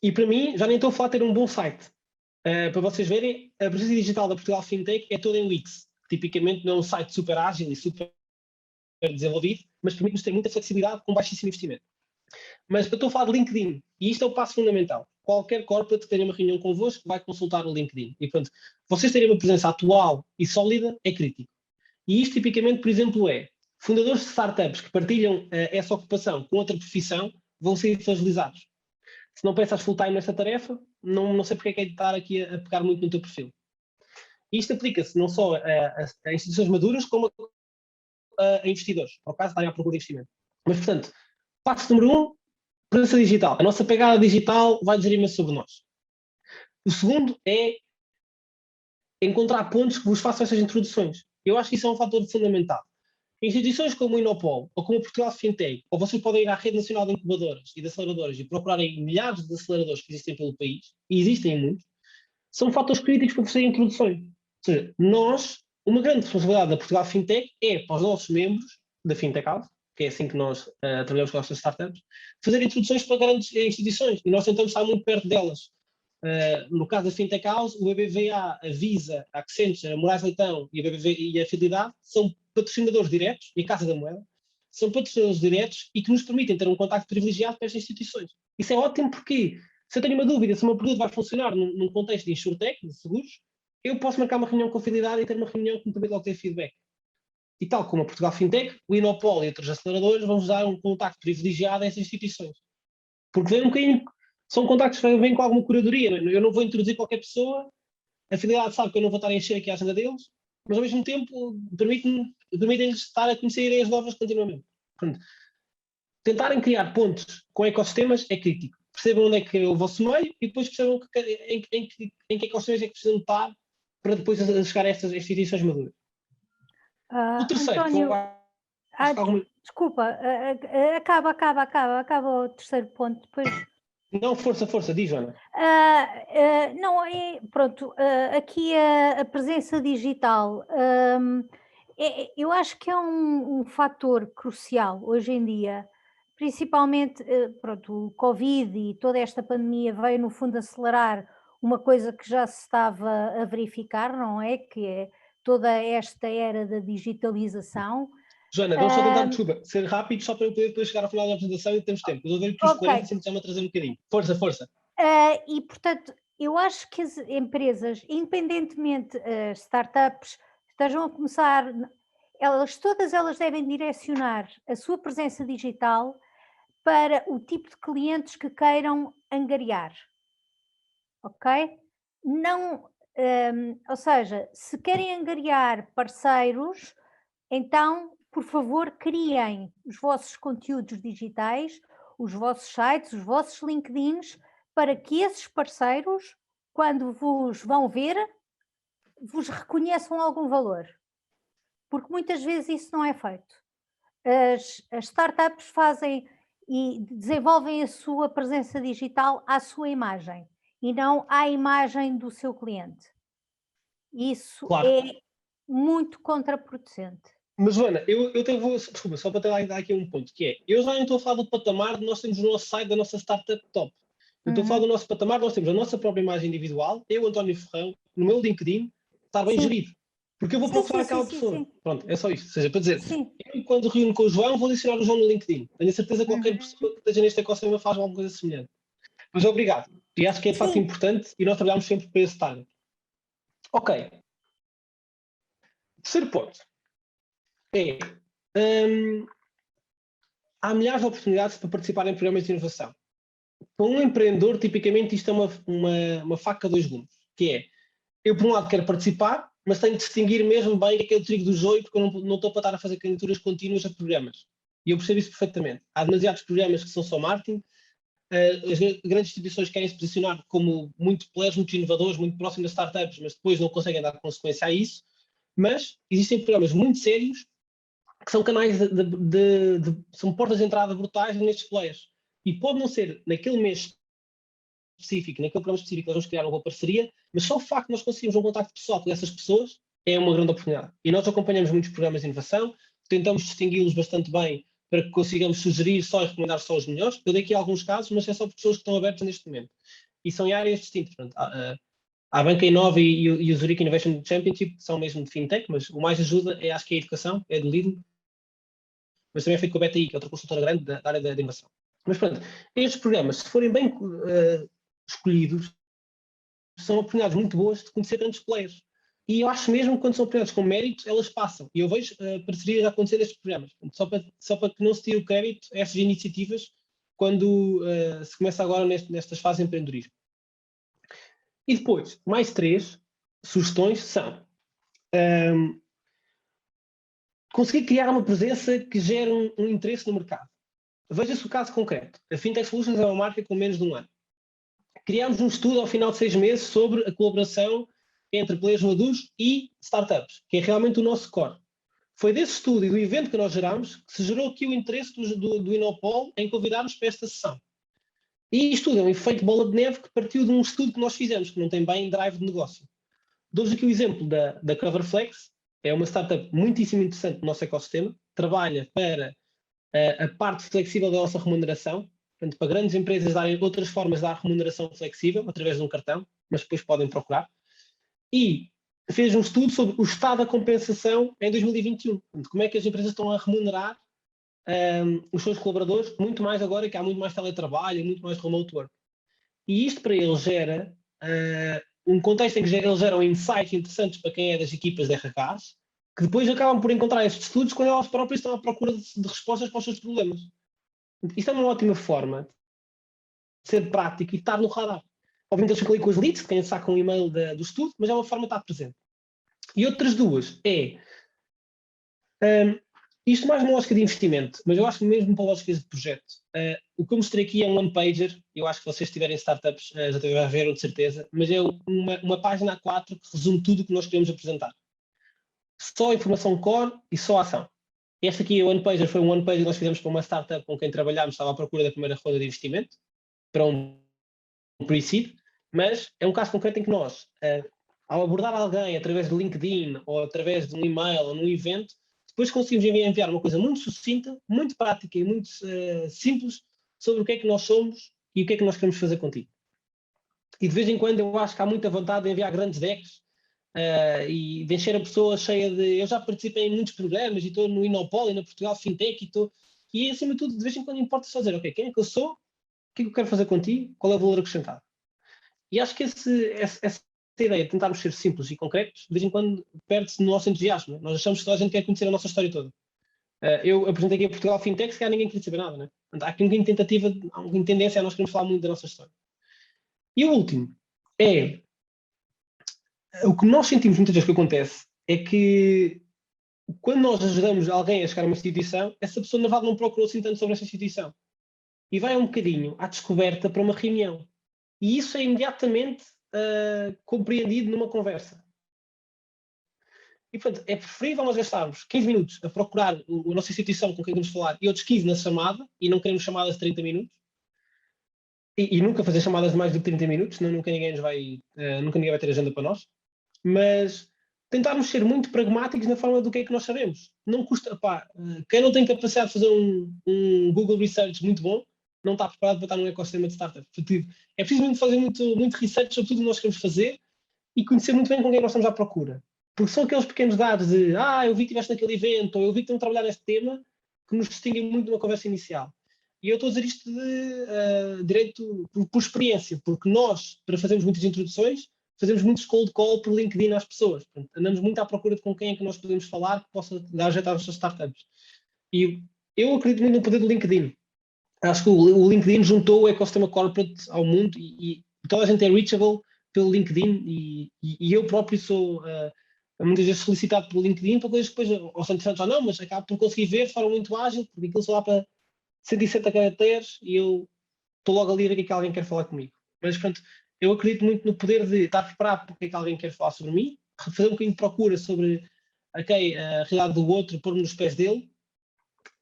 E para mim, já nem estou a falar de ter um bom site. Para vocês verem, a presença digital da Portugal Fintech é toda em Wix. Tipicamente não é um site super ágil e super desenvolvido, mas permite-nos ter muita flexibilidade com baixíssimo investimento. Mas eu estou a falar de LinkedIn, e isto é o passo fundamental. Qualquer corporate que tenha uma reunião convosco vai consultar o LinkedIn. E, portanto, vocês terem uma presença atual e sólida é crítico. E isto, tipicamente, por exemplo, é fundadores de startups que partilham essa ocupação com outra profissão vão ser fragilizados. Se não pensas full-time nessa tarefa, não sei porque é que é de estar aqui a pegar muito no teu perfil. E isto aplica-se não só a instituições maduras, como a investidores, ao caso de estarem à procura de investimento. Mas, portanto, passo número 1, presença digital. A nossa pegada digital vai dizer imenso sobre nós. O segundo é encontrar pontos que vos façam essas introduções. Eu acho que isso é um fator fundamental. Instituições como o Inopol ou como o Portugal Fintech, ou vocês podem ir à Rede Nacional de Incubadoras e de Aceleradoras e procurarem milhares de aceleradores que existem pelo país, e existem muitos, são fatores críticos para fazer introduções. Ou seja, uma grande responsabilidade da Portugal Fintech é para os nossos membros da Fintech House, que é assim que nós trabalhamos com as nossas startups, fazer introduções para grandes instituições, e nós tentamos estar muito perto delas. No caso da Fintech House, o BBVA, a Visa, a Accenture, a Moraes Leitão e a BBVA e a Fidelidade são patrocinadores diretos, e a Casa da Moeda, são patrocinadores diretos e que nos permitem ter um contacto privilegiado para estas instituições. Isso é ótimo porque, se eu tenho uma dúvida se o meu produto vai funcionar num contexto de insurtech, de seguros, eu posso marcar uma reunião com a Fidelidade e ter uma reunião que me permite logo ter feedback. E tal como a Portugal Fintech, o Inopol e outros aceleradores vão-vos dar um contacto privilegiado a essas instituições. Porque vem um bocadinho, são contactos que vêm com alguma curadoria. Eu não vou introduzir qualquer pessoa, a Fidelidade sabe que eu não vou estar a encher aqui a agenda deles, mas ao mesmo tempo permitem-lhes estar a conhecer ideias novas continuamente. Portanto, tentarem criar pontos com ecossistemas é crítico. Percebam onde é que é o vosso meio e depois percebam em que ecossistemas é que precisam estar para depois chegar a estas instituições maduras. O terceiro, António, desculpa, acaba o terceiro ponto, depois... Não, força, diz, Joana. Não, pronto, aqui a presença digital, eu acho que é um fator crucial hoje em dia, principalmente, pronto, o Covid e toda esta pandemia veio no fundo acelerar uma coisa que já se estava a verificar, não é? Que é toda esta era da digitalização. Joana, vamos só tentar, desculpa, ser rápido só para eu poder depois chegar ao final da apresentação e temos tempo. Eu vou ver que os 40 sempre estão a trazer um bocadinho. Força. E, portanto, eu acho que as empresas, independentemente startups, estejam a começar, todas elas devem direcionar a sua presença digital para o tipo de clientes que queiram angariar. Ok? Não, ou seja, se querem angariar parceiros, então, por favor, criem os vossos conteúdos digitais, os vossos sites, os vossos LinkedIns, para que esses parceiros, quando vos vão ver, vos reconheçam algum valor. Porque muitas vezes isso não é feito. As startups fazem e desenvolvem a sua presença digital à sua imagem e não à imagem do seu cliente. Isso é muito contraproducente. Mas, Joana, eu vou, desculpa, só para dar aqui um ponto, que é, eu já não estou a falar do patamar de nós temos no nosso site da nossa startup top. Eu estou a falar do nosso patamar, nós temos a nossa própria imagem individual, eu, António Ferrão, no meu LinkedIn, está bem gerido. Porque eu vou procurar aquela pessoa. Sim. Pronto, é só isto. Ou seja, para dizer, eu quando reúno com o João, vou adicionar o João no LinkedIn. Tenho a certeza que qualquer pessoa que esteja neste ecossistema faz alguma coisa semelhante. Mas obrigado. E acho que é de facto importante e nós trabalhamos sempre para esse target. Ok. Terceiro ponto. Há milhares de oportunidades para participar em programas de inovação. Para um empreendedor, tipicamente, isto é uma faca de dois gumes, que é, eu por um lado quero participar, mas tenho de distinguir mesmo bem o que é o trigo do joio, porque eu não estou para estar a fazer candidaturas contínuas a programas. E eu percebo isso perfeitamente. Há demasiados programas que são só marketing, as grandes instituições querem se posicionar como muito players, muito inovadores, muito próximos das startups, mas depois não conseguem dar consequência a isso. Mas existem programas muito sérios que são canais são portas de entrada brutais nestes players. E pode não ser naquele mês específico, naquele programa específico, nós vamos criar uma boa parceria, mas só o facto de nós conseguirmos um contacto pessoal com essas pessoas é uma grande oportunidade. E nós acompanhamos muitos programas de inovação, tentamos distingui-los bastante bem para que consigamos sugerir só e recomendar só os melhores. Eu dei aqui alguns casos, mas é só por pessoas que estão abertas neste momento. E são em áreas distintas. Portanto, a Banca Inova e o Zurich Innovation Championship são mesmo de fintech, mas o mais ajuda acho que é a educação, é de Lidl, mas também é feito com a BTI, que é outra consultora grande da área da inovação. Mas pronto, estes programas, se forem bem escolhidos, são oportunidades muito boas de conhecer grandes players. E eu acho mesmo que quando são oportunidades com mérito, elas passam. E eu vejo parcerias a acontecer nestes programas. Só para que não se tire o crédito a estas iniciativas quando se começa agora nestas fases de empreendedorismo. E depois, mais 3 sugestões são conseguir criar uma presença que gere um interesse no mercado. Veja-se o caso concreto. A Fintech Solutions é uma marca com menos de um ano. Criámos um estudo ao final de 6 meses sobre a colaboração entre players maduros e startups, que é realmente o nosso core. Foi desse estudo e do evento que nós gerámos que se gerou aqui o interesse do Inopol em convidar-nos para esta sessão. E isto tudo é um efeito bola de neve que partiu de um estudo que nós fizemos, que não tem bem drive de negócio. Dou-vos aqui o exemplo da Coverflex, é uma startup muitíssimo interessante no nosso ecossistema, trabalha para a parte flexível da nossa remuneração, portanto, para grandes empresas darem outras formas de dar remuneração flexível, através de um cartão, mas depois podem procurar. E fez um estudo sobre o estado da compensação em 2021. Portanto, como é que as empresas estão a remunerar os seus colaboradores, muito mais agora que há muito mais teletrabalho, muito mais remote work. E isto para eles gera um contexto em que eles geram insights interessantes para quem é das equipas de RHs, que depois acabam por encontrar estes estudos quando elas próprias estão à procura de respostas para os seus problemas. Isto é uma ótima forma de ser prático e estar no radar. Obviamente eles ficam ali com os leads, quem saca um e-mail do estudo, mas é uma forma de estar presente. E outras duas é, isto mais uma lógica de investimento, mas eu acho que mesmo para lógicas de projeto. O que eu mostrei aqui é um one-pager, eu acho que vocês tiverem startups já tiveram a ver, de certeza, mas é uma página A4 que resume tudo o que nós queremos apresentar. Só informação core e só ação. Este aqui, o one-pager, foi um one-pager que nós fizemos para uma startup com quem trabalhámos, estava à procura da primeira ronda de investimento, para um pre-seed, mas é um caso concreto em que nós, ao abordar alguém através do LinkedIn, ou através de um e-mail, ou num evento, depois conseguimos enviar uma coisa muito sucinta, muito prática e muito simples sobre o que é que nós somos e o que é que nós queremos fazer contigo. E de vez em quando eu acho que há muita vontade de enviar grandes decks e de encher a pessoa cheia de... Eu já participei em muitos programas e estou no Inopol e na Portugal Fintech e acima de tudo, de vez em quando importa só dizer, ok, quem é que eu sou, o que é que eu quero fazer contigo, qual é o valor acrescentado. E acho que essa ideia de tentarmos ser simples e concretos, de vez em quando perde-se no nosso entusiasmo. Né? Nós achamos que toda a gente quer conhecer a nossa história toda. Eu apresentei aqui a Portugal Fintech, se calhar ninguém queria saber nada. Né? Portanto, há aqui um bocadinho de tentativa, há um bocadinho de tendência a nós queremos falar muito da nossa história. E o último é, o que nós sentimos muitas vezes que acontece é que quando nós ajudamos alguém a chegar a uma instituição, essa pessoa na verdade não procurou assim tanto sobre essa instituição. E vai um bocadinho à descoberta para uma reunião. E isso é imediatamente compreendido numa conversa. E, portanto, é preferível nós gastarmos 15 minutos a procurar a nossa instituição com quem vamos falar e outros 15 na chamada, e não queremos chamadas de 30 minutos, e nunca fazer chamadas de mais de 30 minutos, senão nunca ninguém vai ter agenda para nós, mas tentarmos ser muito pragmáticos na forma do que é que nós sabemos. Não custa, quem não tem capacidade de fazer um Google Research muito bom, não está preparado para estar num ecossistema de startup. É preciso mesmo fazer muito research sobre tudo o que nós queremos fazer e conhecer muito bem com quem nós estamos à procura. Porque são aqueles pequenos dados de eu vi que estiveste naquele evento, ou eu vi que estão a trabalhar neste tema, que nos distinguem muito de uma conversa inicial. E eu estou a dizer isto de direito por experiência, porque nós, para fazermos muitas introduções, fazemos muitos cold call por LinkedIn às pessoas. Portanto, andamos muito à procura de com quem é que nós podemos falar que possa dar jeito às nossas startups. E eu acredito muito no poder do LinkedIn. Acho que o LinkedIn juntou o ecossistema corporate ao mundo e toda a gente é reachable pelo LinkedIn e eu próprio sou muitas vezes solicitado pelo LinkedIn para coisas que depois, ou são interessantes ou não, mas acabo por conseguir ver de forma muito ágil, porque aquilo só dá para 160 caracteres e eu estou logo ali a ver o que é que alguém quer falar comigo. Mas, portanto, eu acredito muito no poder de estar preparado para o que é que alguém quer falar sobre mim, fazer um bocadinho de procura sobre a realidade do outro, pôr-me nos pés dele,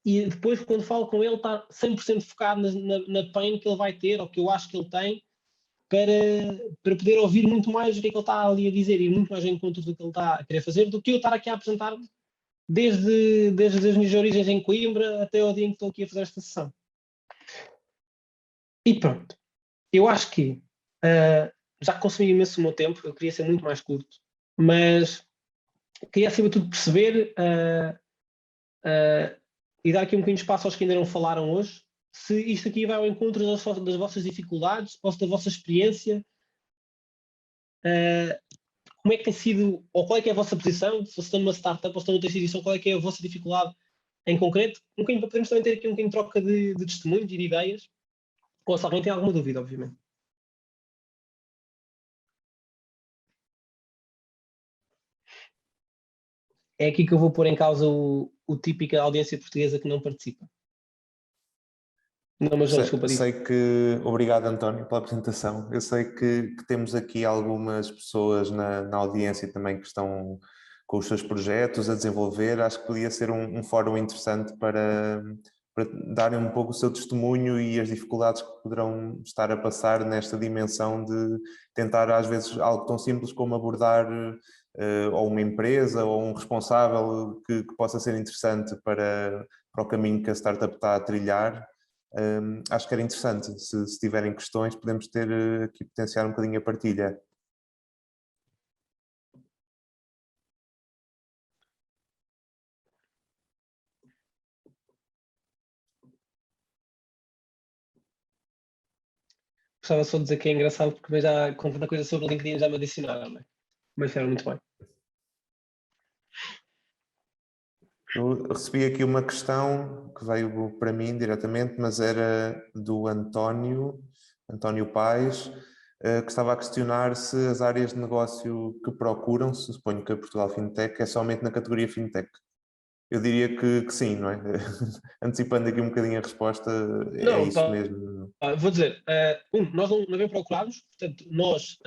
e depois, quando falo com ele, estar 100% focado na pain que ele vai ter, ou que eu acho que ele tem, para poder ouvir muito mais o que é que ele está ali a dizer e muito mais ao encontro do que ele está a querer fazer, do que eu estar aqui a apresentar desde as minhas origens em Coimbra até ao dia em que estou aqui a fazer esta sessão. E pronto. Eu acho que já consumi imenso o meu tempo, eu queria ser muito mais curto, mas queria acima de tudo perceber e dar aqui um bocadinho de espaço aos que ainda não falaram hoje, se isto aqui vai ao encontro das vossas dificuldades ou se da vossa experiência. Como é que tem sido, ou qual é que é a vossa posição, se vocês estão numa startup ou se estão noutra instituição, qual é que é a vossa dificuldade em concreto? Um bocadinho, podemos também ter aqui um bocadinho de troca de testemunhos e de ideias, ou se alguém tem alguma dúvida, obviamente. É aqui que eu vou pôr em causa o típica audiência portuguesa que não participa. Não, mas não, desculpa disso. Sei que... Obrigado, António, pela apresentação. Eu sei que temos aqui algumas pessoas na audiência também que estão com os seus projetos a desenvolver. Acho que podia ser um fórum interessante para darem um pouco o seu testemunho e as dificuldades que poderão estar a passar nesta dimensão de tentar, às vezes, algo tão simples como abordar ou uma empresa ou um responsável que possa ser interessante para o caminho que a startup está a trilhar. Acho que era interessante. Se tiverem questões, podemos ter aqui potenciar um bocadinho a partilha. Gostava só de dizer que é engraçado porque já com tanta coisa sobre o LinkedIn já me adicionaram, não é? Mas era muito bem. Eu recebi aqui uma questão que veio para mim diretamente, mas era do António Paes, que estava a questionar se as áreas de negócio que procuram, suponho que a Portugal Fintech, é somente na categoria Fintech. Eu diria que sim, não é? Antecipando aqui um bocadinho a resposta, é isso mesmo. Vou dizer, nós não bem procurarmos, portanto, nós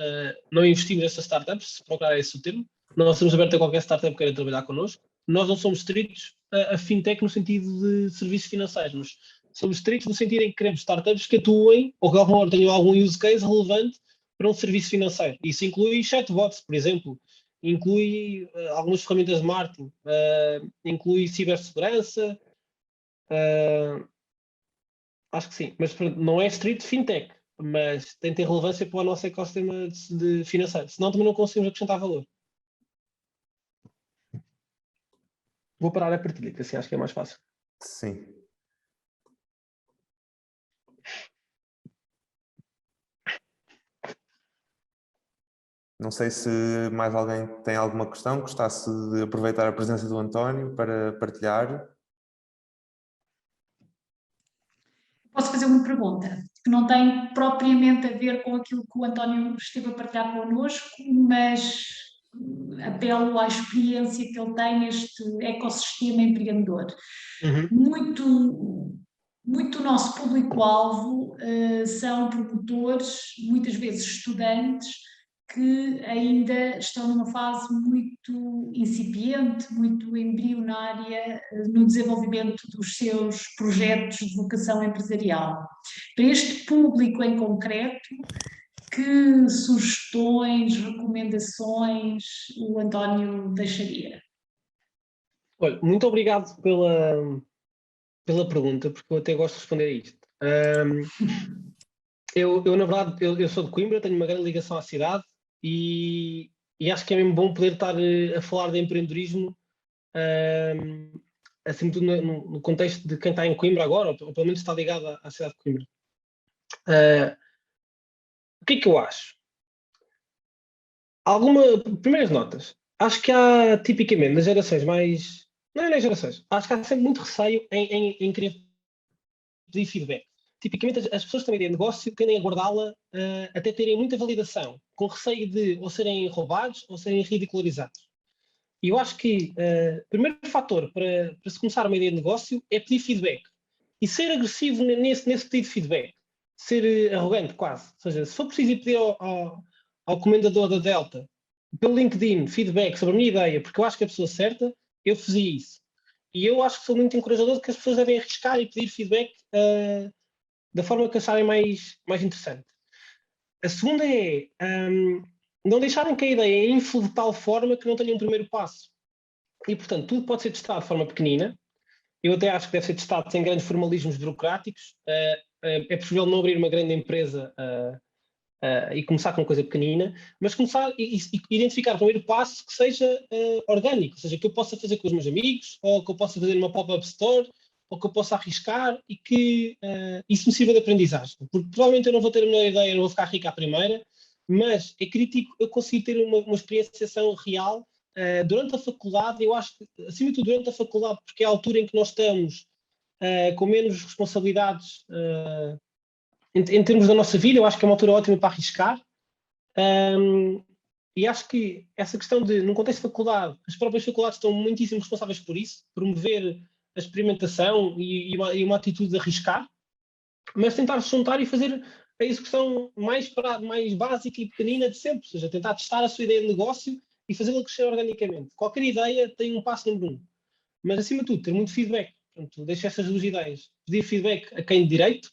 não investimos nessas startups, se procurar esse o termo, nós estamos abertos a qualquer startup que queira trabalhar connosco, nós não somos estritos a fintech no sentido de serviços financeiros, mas somos estritos no sentido em que queremos startups que atuem ou que de alguma hora tenham algum use case relevante para um serviço financeiro. Isso inclui chatbots, por exemplo, inclui algumas ferramentas de marketing, inclui cibersegurança, acho que sim, mas não é street fintech, mas tem de ter relevância para o nosso ecossistema de financeiro, senão também não conseguimos acrescentar valor. Vou parar a partilha, que assim acho que é mais fácil. Sim. Não sei se mais alguém tem alguma questão, gostasse de aproveitar a presença do António para partilhar. Posso fazer uma pergunta que não tem propriamente a ver com aquilo que o António esteve a partilhar connosco, mas apelo à experiência que ele tem neste ecossistema empreendedor. Muito do nosso público-alvo são promotores, muitas vezes estudantes, que ainda estão numa fase muito incipiente, muito embrionária no desenvolvimento dos seus projetos de vocação empresarial. Para este público em concreto, que sugestões, recomendações o António deixaria? Olha, muito obrigado pela pergunta, porque eu até gosto de responder a isto. Eu na verdade, eu sou de Coimbra, tenho uma grande ligação à cidade e acho que é mesmo bom poder estar a falar de empreendedorismo, acima de tudo no contexto de quem está em Coimbra agora, ou pelo menos está ligado à cidade de Coimbra. O que é que eu acho? Primeiras notas. Acho que há, tipicamente, nas gerações mais... Não é nas gerações. Acho que há sempre muito receio em querer pedir feedback. Tipicamente, as pessoas que têm ideia de negócio tendem a guardá-la até terem muita validação, com receio de ou serem roubados ou serem ridicularizados. E eu acho que o primeiro fator para se começar uma ideia de negócio é pedir feedback. E ser agressivo nesse pedido de feedback. Ser arrogante, quase. Ou seja, se for preciso ir pedir ao comendador da Delta, pelo LinkedIn, feedback sobre a minha ideia, porque eu acho que é a pessoa certa, eu fazia isso. E eu acho que sou muito encorajador de que as pessoas devem arriscar e pedir feedback da forma que acharem mais interessante. A segunda é não deixarem que a ideia infle de tal forma que não tenham um primeiro passo. E, portanto, tudo pode ser testado de forma pequenina. Eu até acho que deve ser testado sem grandes formalismos burocráticos. É preferível não abrir uma grande empresa e começar com uma coisa pequenina, mas começar e identificar o primeiro passo que seja orgânico, ou seja, que eu possa fazer com os meus amigos, ou que eu possa fazer numa pop-up store, ou que eu possa arriscar e que isso me sirva de aprendizagem. Porque provavelmente eu não vou ter a melhor ideia, eu não vou ficar rico à primeira, mas é crítico eu conseguir ter uma experienciação real durante a faculdade. Eu acho que, acima de tudo, durante a faculdade, porque é a altura em que nós estamos com menos responsabilidades em termos da nossa vida, eu acho que é uma altura ótima para arriscar. E acho que essa questão de, num contexto de faculdade, as próprias faculdades estão muitíssimo responsáveis por isso, promover a experimentação e uma atitude de arriscar, mas tentar se juntar e fazer a execução mais básica e pequenina de sempre, ou seja, tentar testar a sua ideia de negócio e fazê-la crescer organicamente. Qualquer ideia tem um passo número 1, mas acima de tudo, ter muito feedback. Portanto, deixo essas 2 ideias. Pedir feedback a quem de direito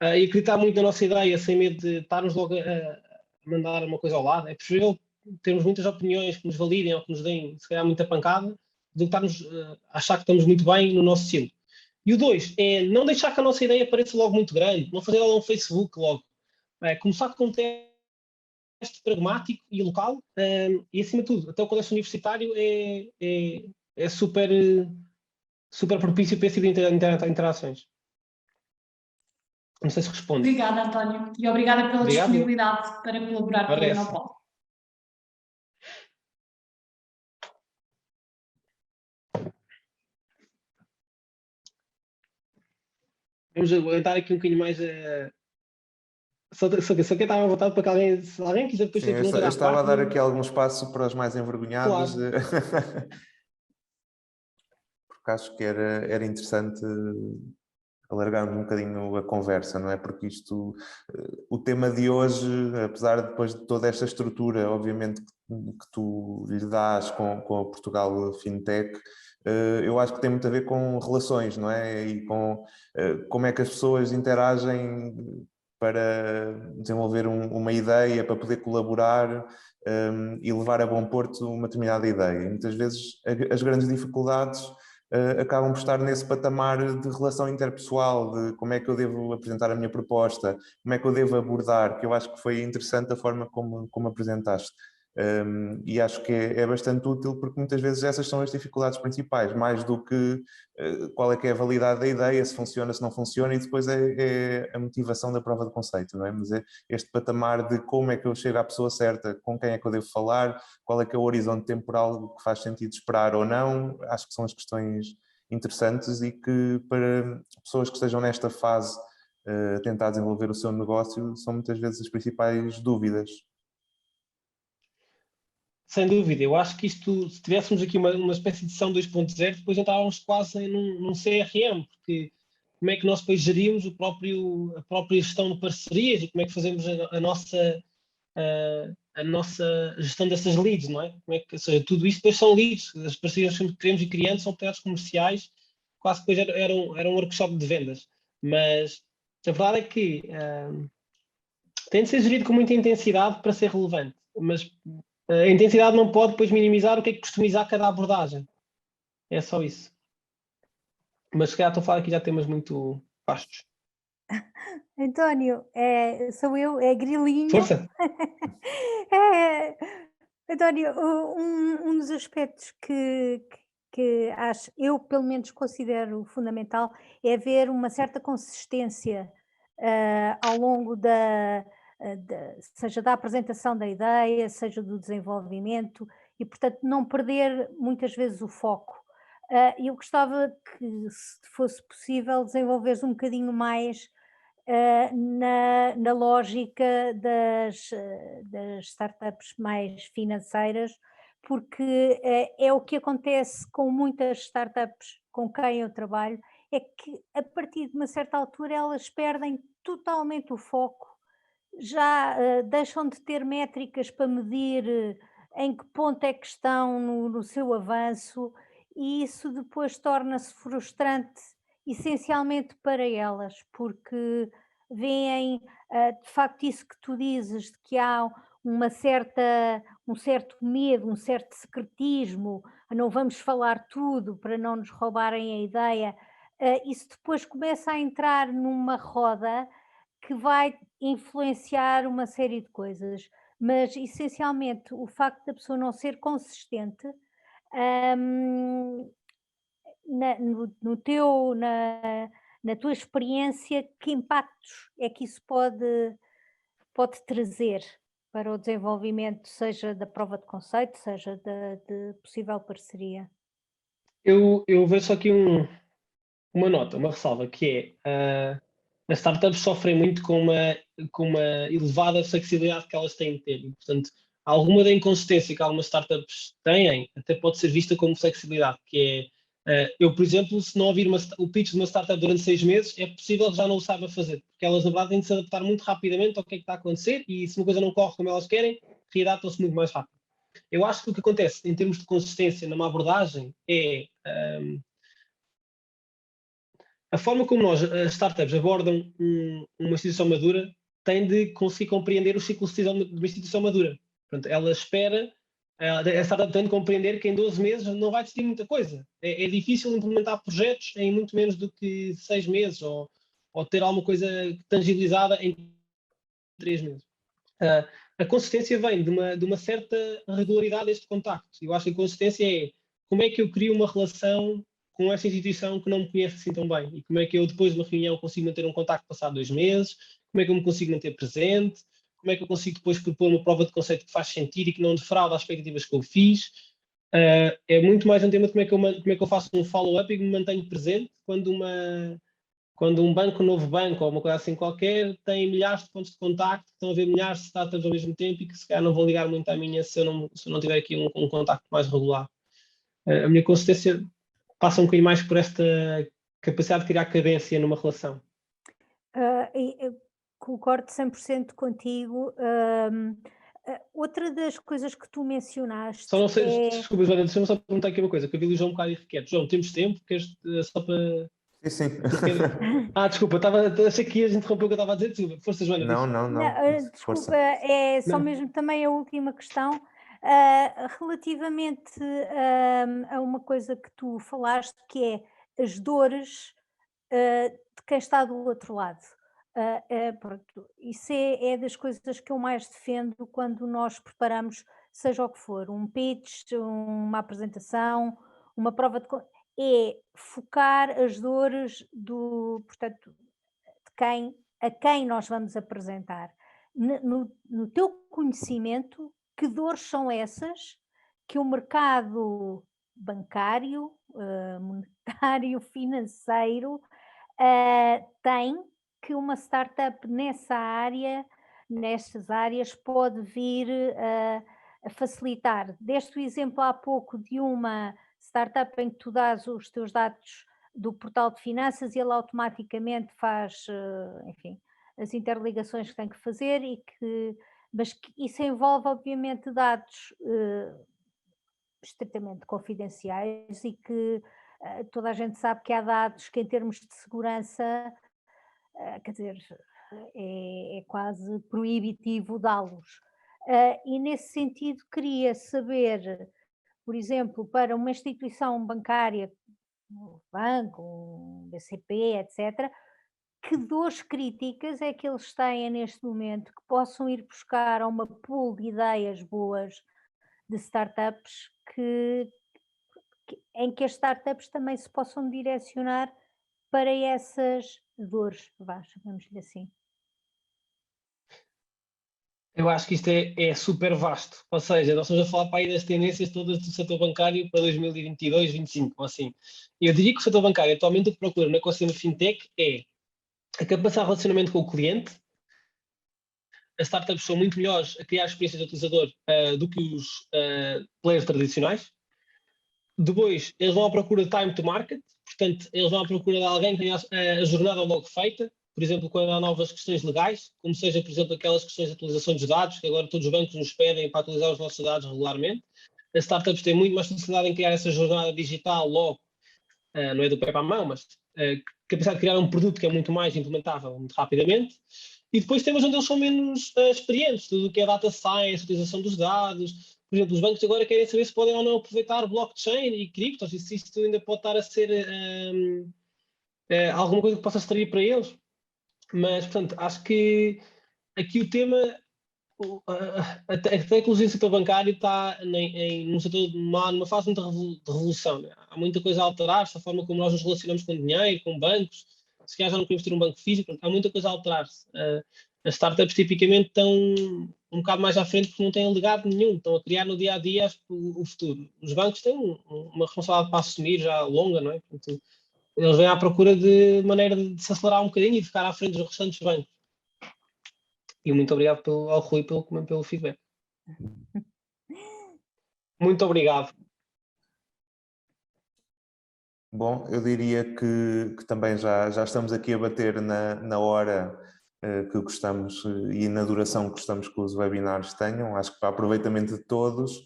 e acreditar muito na nossa ideia sem medo de estarmos logo a mandar uma coisa ao lado. É preferível termos muitas opiniões que nos validem ou que nos deem, se calhar, muita pancada, do que estarmos a achar que estamos muito bem no nosso estilo. E o 2 é não deixar que a nossa ideia pareça logo muito grande, não fazer ela no Facebook logo. Começar com um teste pragmático e local e, acima de tudo, até o colégio universitário é super, super propício para esse tipo de interações. Não sei se responde. Obrigada, António, e obrigada pela disponibilidade para colaborar com o Inopol. Vamos aguentar aqui um bocadinho mais. Só quem estava à vontade para que alguém, se alguém quiser depois ter perguntas. Eu estava a dar aqui algum espaço para os mais envergonhados. Claro. Porque acho que era interessante alargarmos um bocadinho a conversa, não é? Porque o tema de hoje, apesar de depois de toda esta estrutura, obviamente, que tu lhe dás com a Portugal Fintech, eu acho que tem muito a ver com relações, não é? E com como é que as pessoas interagem para desenvolver uma ideia, para poder colaborar e levar a bom porto uma determinada ideia. E muitas vezes as grandes dificuldades acabam por estar nesse patamar de relação interpessoal, de como é que eu devo apresentar a minha proposta, como é que eu devo abordar, que eu acho que foi interessante a forma como apresentaste. E acho que é bastante útil porque muitas vezes essas são as dificuldades principais, mais do que qual é que é a validade da ideia, se funciona, se não funciona, e depois é a motivação da prova de conceito, não é? Mas é este patamar de como é que eu chego à pessoa certa, com quem é que eu devo falar, qual é que é o horizonte temporal que faz sentido esperar ou não, acho que são as questões interessantes e que para pessoas que estejam nesta fase a tentar desenvolver o seu negócio são muitas vezes as principais dúvidas. Sem dúvida, eu acho que isto, se tivéssemos aqui uma espécie de sessão 2.0, depois entrávamos quase num CRM, porque como é que nós depois gerimos a própria gestão de parcerias e como é que fazemos a nossa gestão dessas leads, não é? Como é que, ou seja, tudo isto depois são leads, as parcerias que queremos e criando são projetos comerciais, quase depois era um workshop de vendas, mas a verdade é que tem de ser gerido com muita intensidade para ser relevante, mas a intensidade não pode depois minimizar o que é que customizar cada abordagem. É só isso. Mas se calhar estou a falar aqui já temas muito vastos. António, sou eu, é grilinho. Força! António, um dos aspectos que acho, eu pelo menos considero fundamental, é haver uma certa consistência ao longo seja da apresentação da ideia, seja do desenvolvimento, e portanto não perder muitas vezes o foco. Eu gostava que, se fosse possível, desenvolveres um bocadinho mais na lógica das startups mais financeiras, porque é o que acontece com muitas startups com quem eu trabalho, é que a partir de uma certa altura elas perdem totalmente o foco, já deixam de ter métricas para medir em que ponto é que estão no seu avanço, e isso depois torna-se frustrante, essencialmente para elas, porque veem de facto isso que tu dizes, de que há um certo medo, um certo secretismo, não vamos falar tudo para não nos roubarem a ideia. Isso depois começa a entrar numa roda que vai influenciar uma série de coisas, mas essencialmente o facto da pessoa não ser consistente na tua experiência, que impactos é que isso pode trazer para o desenvolvimento, seja da prova de conceito, seja de possível parceria? Eu vejo só aqui uma nota, uma ressalva, que é as startups sofrem muito com uma elevada flexibilidade que elas têm de ter. E, portanto, alguma da inconsistência que algumas startups têm até pode ser vista como flexibilidade, que é, eu, por exemplo, se não ouvir o pitch de uma startup durante 6 meses, é possível que já não o saiba fazer, porque elas, na verdade, têm de se adaptar muito rapidamente ao que é que está a acontecer e se uma coisa não corre como elas querem, readaptam-se muito mais rápido. Eu acho que o que acontece em termos de consistência numa abordagem é a forma como as startups abordam uma instituição madura tem de conseguir compreender o ciclo de decisão de uma instituição madura. Portanto, ela espera, a startup tem de compreender que em 12 meses não vai decidir muita coisa. É difícil implementar projetos em muito menos do que 6 meses ou ter alguma coisa tangibilizada em 3 meses. A consistência vem de uma certa regularidade deste contacto. Eu acho que a consistência é como é que eu crio uma relação com essa instituição que não me conhece assim tão bem e como é que eu depois de uma reunião consigo manter um contacto passado 2 meses, como é que eu me consigo manter presente, como é que eu consigo depois propor uma prova de conceito que faz sentido e que não defrauda as expectativas que eu fiz. É muito mais um tema de como é que eu faço um follow-up e me mantenho presente quando um banco, um novo banco ou uma coisa assim qualquer, tem milhares de pontos de contacto, estão a ver milhares de startups ao mesmo tempo e que se calhar não vão ligar muito à minha se eu não tiver aqui um contacto mais regular. A minha consistência passa um bocadinho mais por esta capacidade de criar cadência numa relação. Concordo 100% contigo. Outra das coisas que tu mencionaste Só não sei, desculpa, Joana, deixa-me só perguntar aqui uma coisa, que eu vi o João um bocado irrequieto. João, temos tempo? Queres só para... Sim. Desculpa, achei que ias interromper o que eu estava a dizer. Desculpa, força, Joana. Não. Desculpa, é só mesmo também a última questão. Relativamente a uma coisa que tu falaste, que é as dores de quem está do outro lado. Pronto, isso é das coisas que eu mais defendo quando nós preparamos, seja o que for, um pitch, uma apresentação, uma prova é focar as dores portanto, a quem nós vamos apresentar. No teu conhecimento, que dores são essas que o mercado bancário, monetário, financeiro, tem, que uma startup nestas áreas pode vir a facilitar? Deste o exemplo há pouco de uma startup em que tu dás os teus dados do portal de finanças e ele automaticamente faz, enfim, as interligações que tem que fazer mas que isso envolve obviamente dados estritamente confidenciais e que toda a gente sabe que há dados que em termos de segurança, quer dizer, é quase proibitivo dá-los. E nesse sentido queria saber, por exemplo, para uma instituição bancária, um banco, um BCP, etc., que dores críticas é que eles têm neste momento que possam ir buscar a uma pool de ideias boas de startups em que as startups também se possam direcionar para essas dores, chamamos-lhe assim. Eu acho que isto é super vasto, ou seja, nós estamos a falar para aí das tendências todas do setor bancário para 2022, 2025, ou assim. Eu diria que o setor bancário atualmente o que procura no ecossistema fintech é a capacidade de relacionamento com o cliente. As startups são muito melhores a criar experiências de utilizador do que os players tradicionais. Depois, eles vão à procura de time to market, portanto, eles vão à procura de alguém que tenha a jornada logo feita, por exemplo, quando há novas questões legais, como seja, por exemplo, aquelas questões de atualização dos dados, que agora todos os bancos nos pedem para atualizar os nossos dados regularmente. As startups têm muito mais facilidade em criar essa jornada digital logo, não é do pé para a mão, mas capacidade de criar um produto que é muito mais implementável muito rapidamente. E depois temos onde eles são menos experientes, tudo o que é data science, utilização dos dados. Por exemplo, os bancos agora querem saber se podem ou não aproveitar blockchain e criptos, se isto ainda pode estar a ser alguma coisa que possa extrair para eles. Mas, portanto, acho que aqui o tema, até a tecnologia do setor bancário está numa fase de revolução, né? Há muita coisa a alterar-se, a forma como nós nos relacionamos com dinheiro, com bancos. Se calhar já não queremos ter um banco físico, há muita coisa a alterar-se. As startups tipicamente estão um bocado mais à frente porque não têm legado nenhum, estão a criar no dia a dia o futuro. Os bancos têm uma responsabilidade para assumir já longa, não é? Portanto, eles vêm à procura de maneira de se acelerar um bocadinho e de ficar à frente dos restantes bancos. E muito obrigado ao Rui pelo feedback. Muito obrigado. Bom, eu diria que também já estamos aqui a bater na hora que gostamos e na duração que gostamos que os webinars tenham. Acho que para aproveitamento de todos.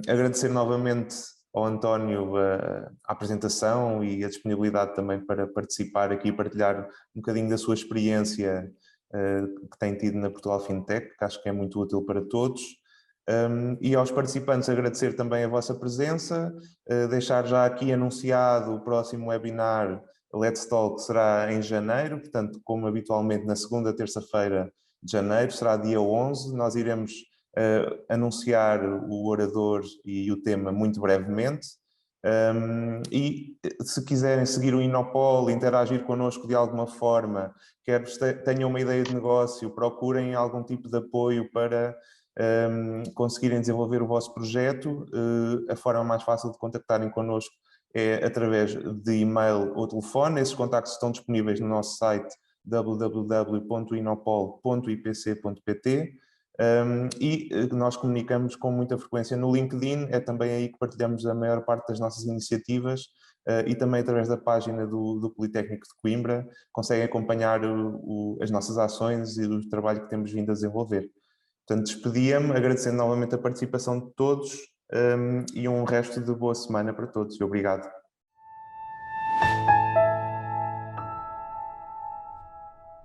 Agradecer novamente ao António a apresentação e a disponibilidade também para participar aqui e partilhar um bocadinho da sua experiência que tem tido na Portugal Fintech, que acho que é muito útil para todos. E aos participantes agradecer também a vossa presença, deixar já aqui anunciado o próximo webinar Let's Talk será em janeiro, portanto, como habitualmente na segunda terça-feira de janeiro, será dia 11, nós iremos anunciar o orador e o tema muito brevemente. E se quiserem seguir o Inopol, interagir connosco de alguma forma, quer tenham uma ideia de negócio, procurem algum tipo de apoio para conseguirem desenvolver o vosso projeto, a forma mais fácil de contactarem connosco é através de e-mail ou telefone. Esses contactos estão disponíveis no nosso site www.inopol.ipc.pt. E nós comunicamos com muita frequência no LinkedIn, é também aí que partilhamos a maior parte das nossas iniciativas, e também através da página do Politécnico de Coimbra conseguem acompanhar as nossas ações e o trabalho que temos vindo a desenvolver. Portanto, despedia-me agradecendo novamente a participação de todos, e um resto de boa semana para todos. Obrigado.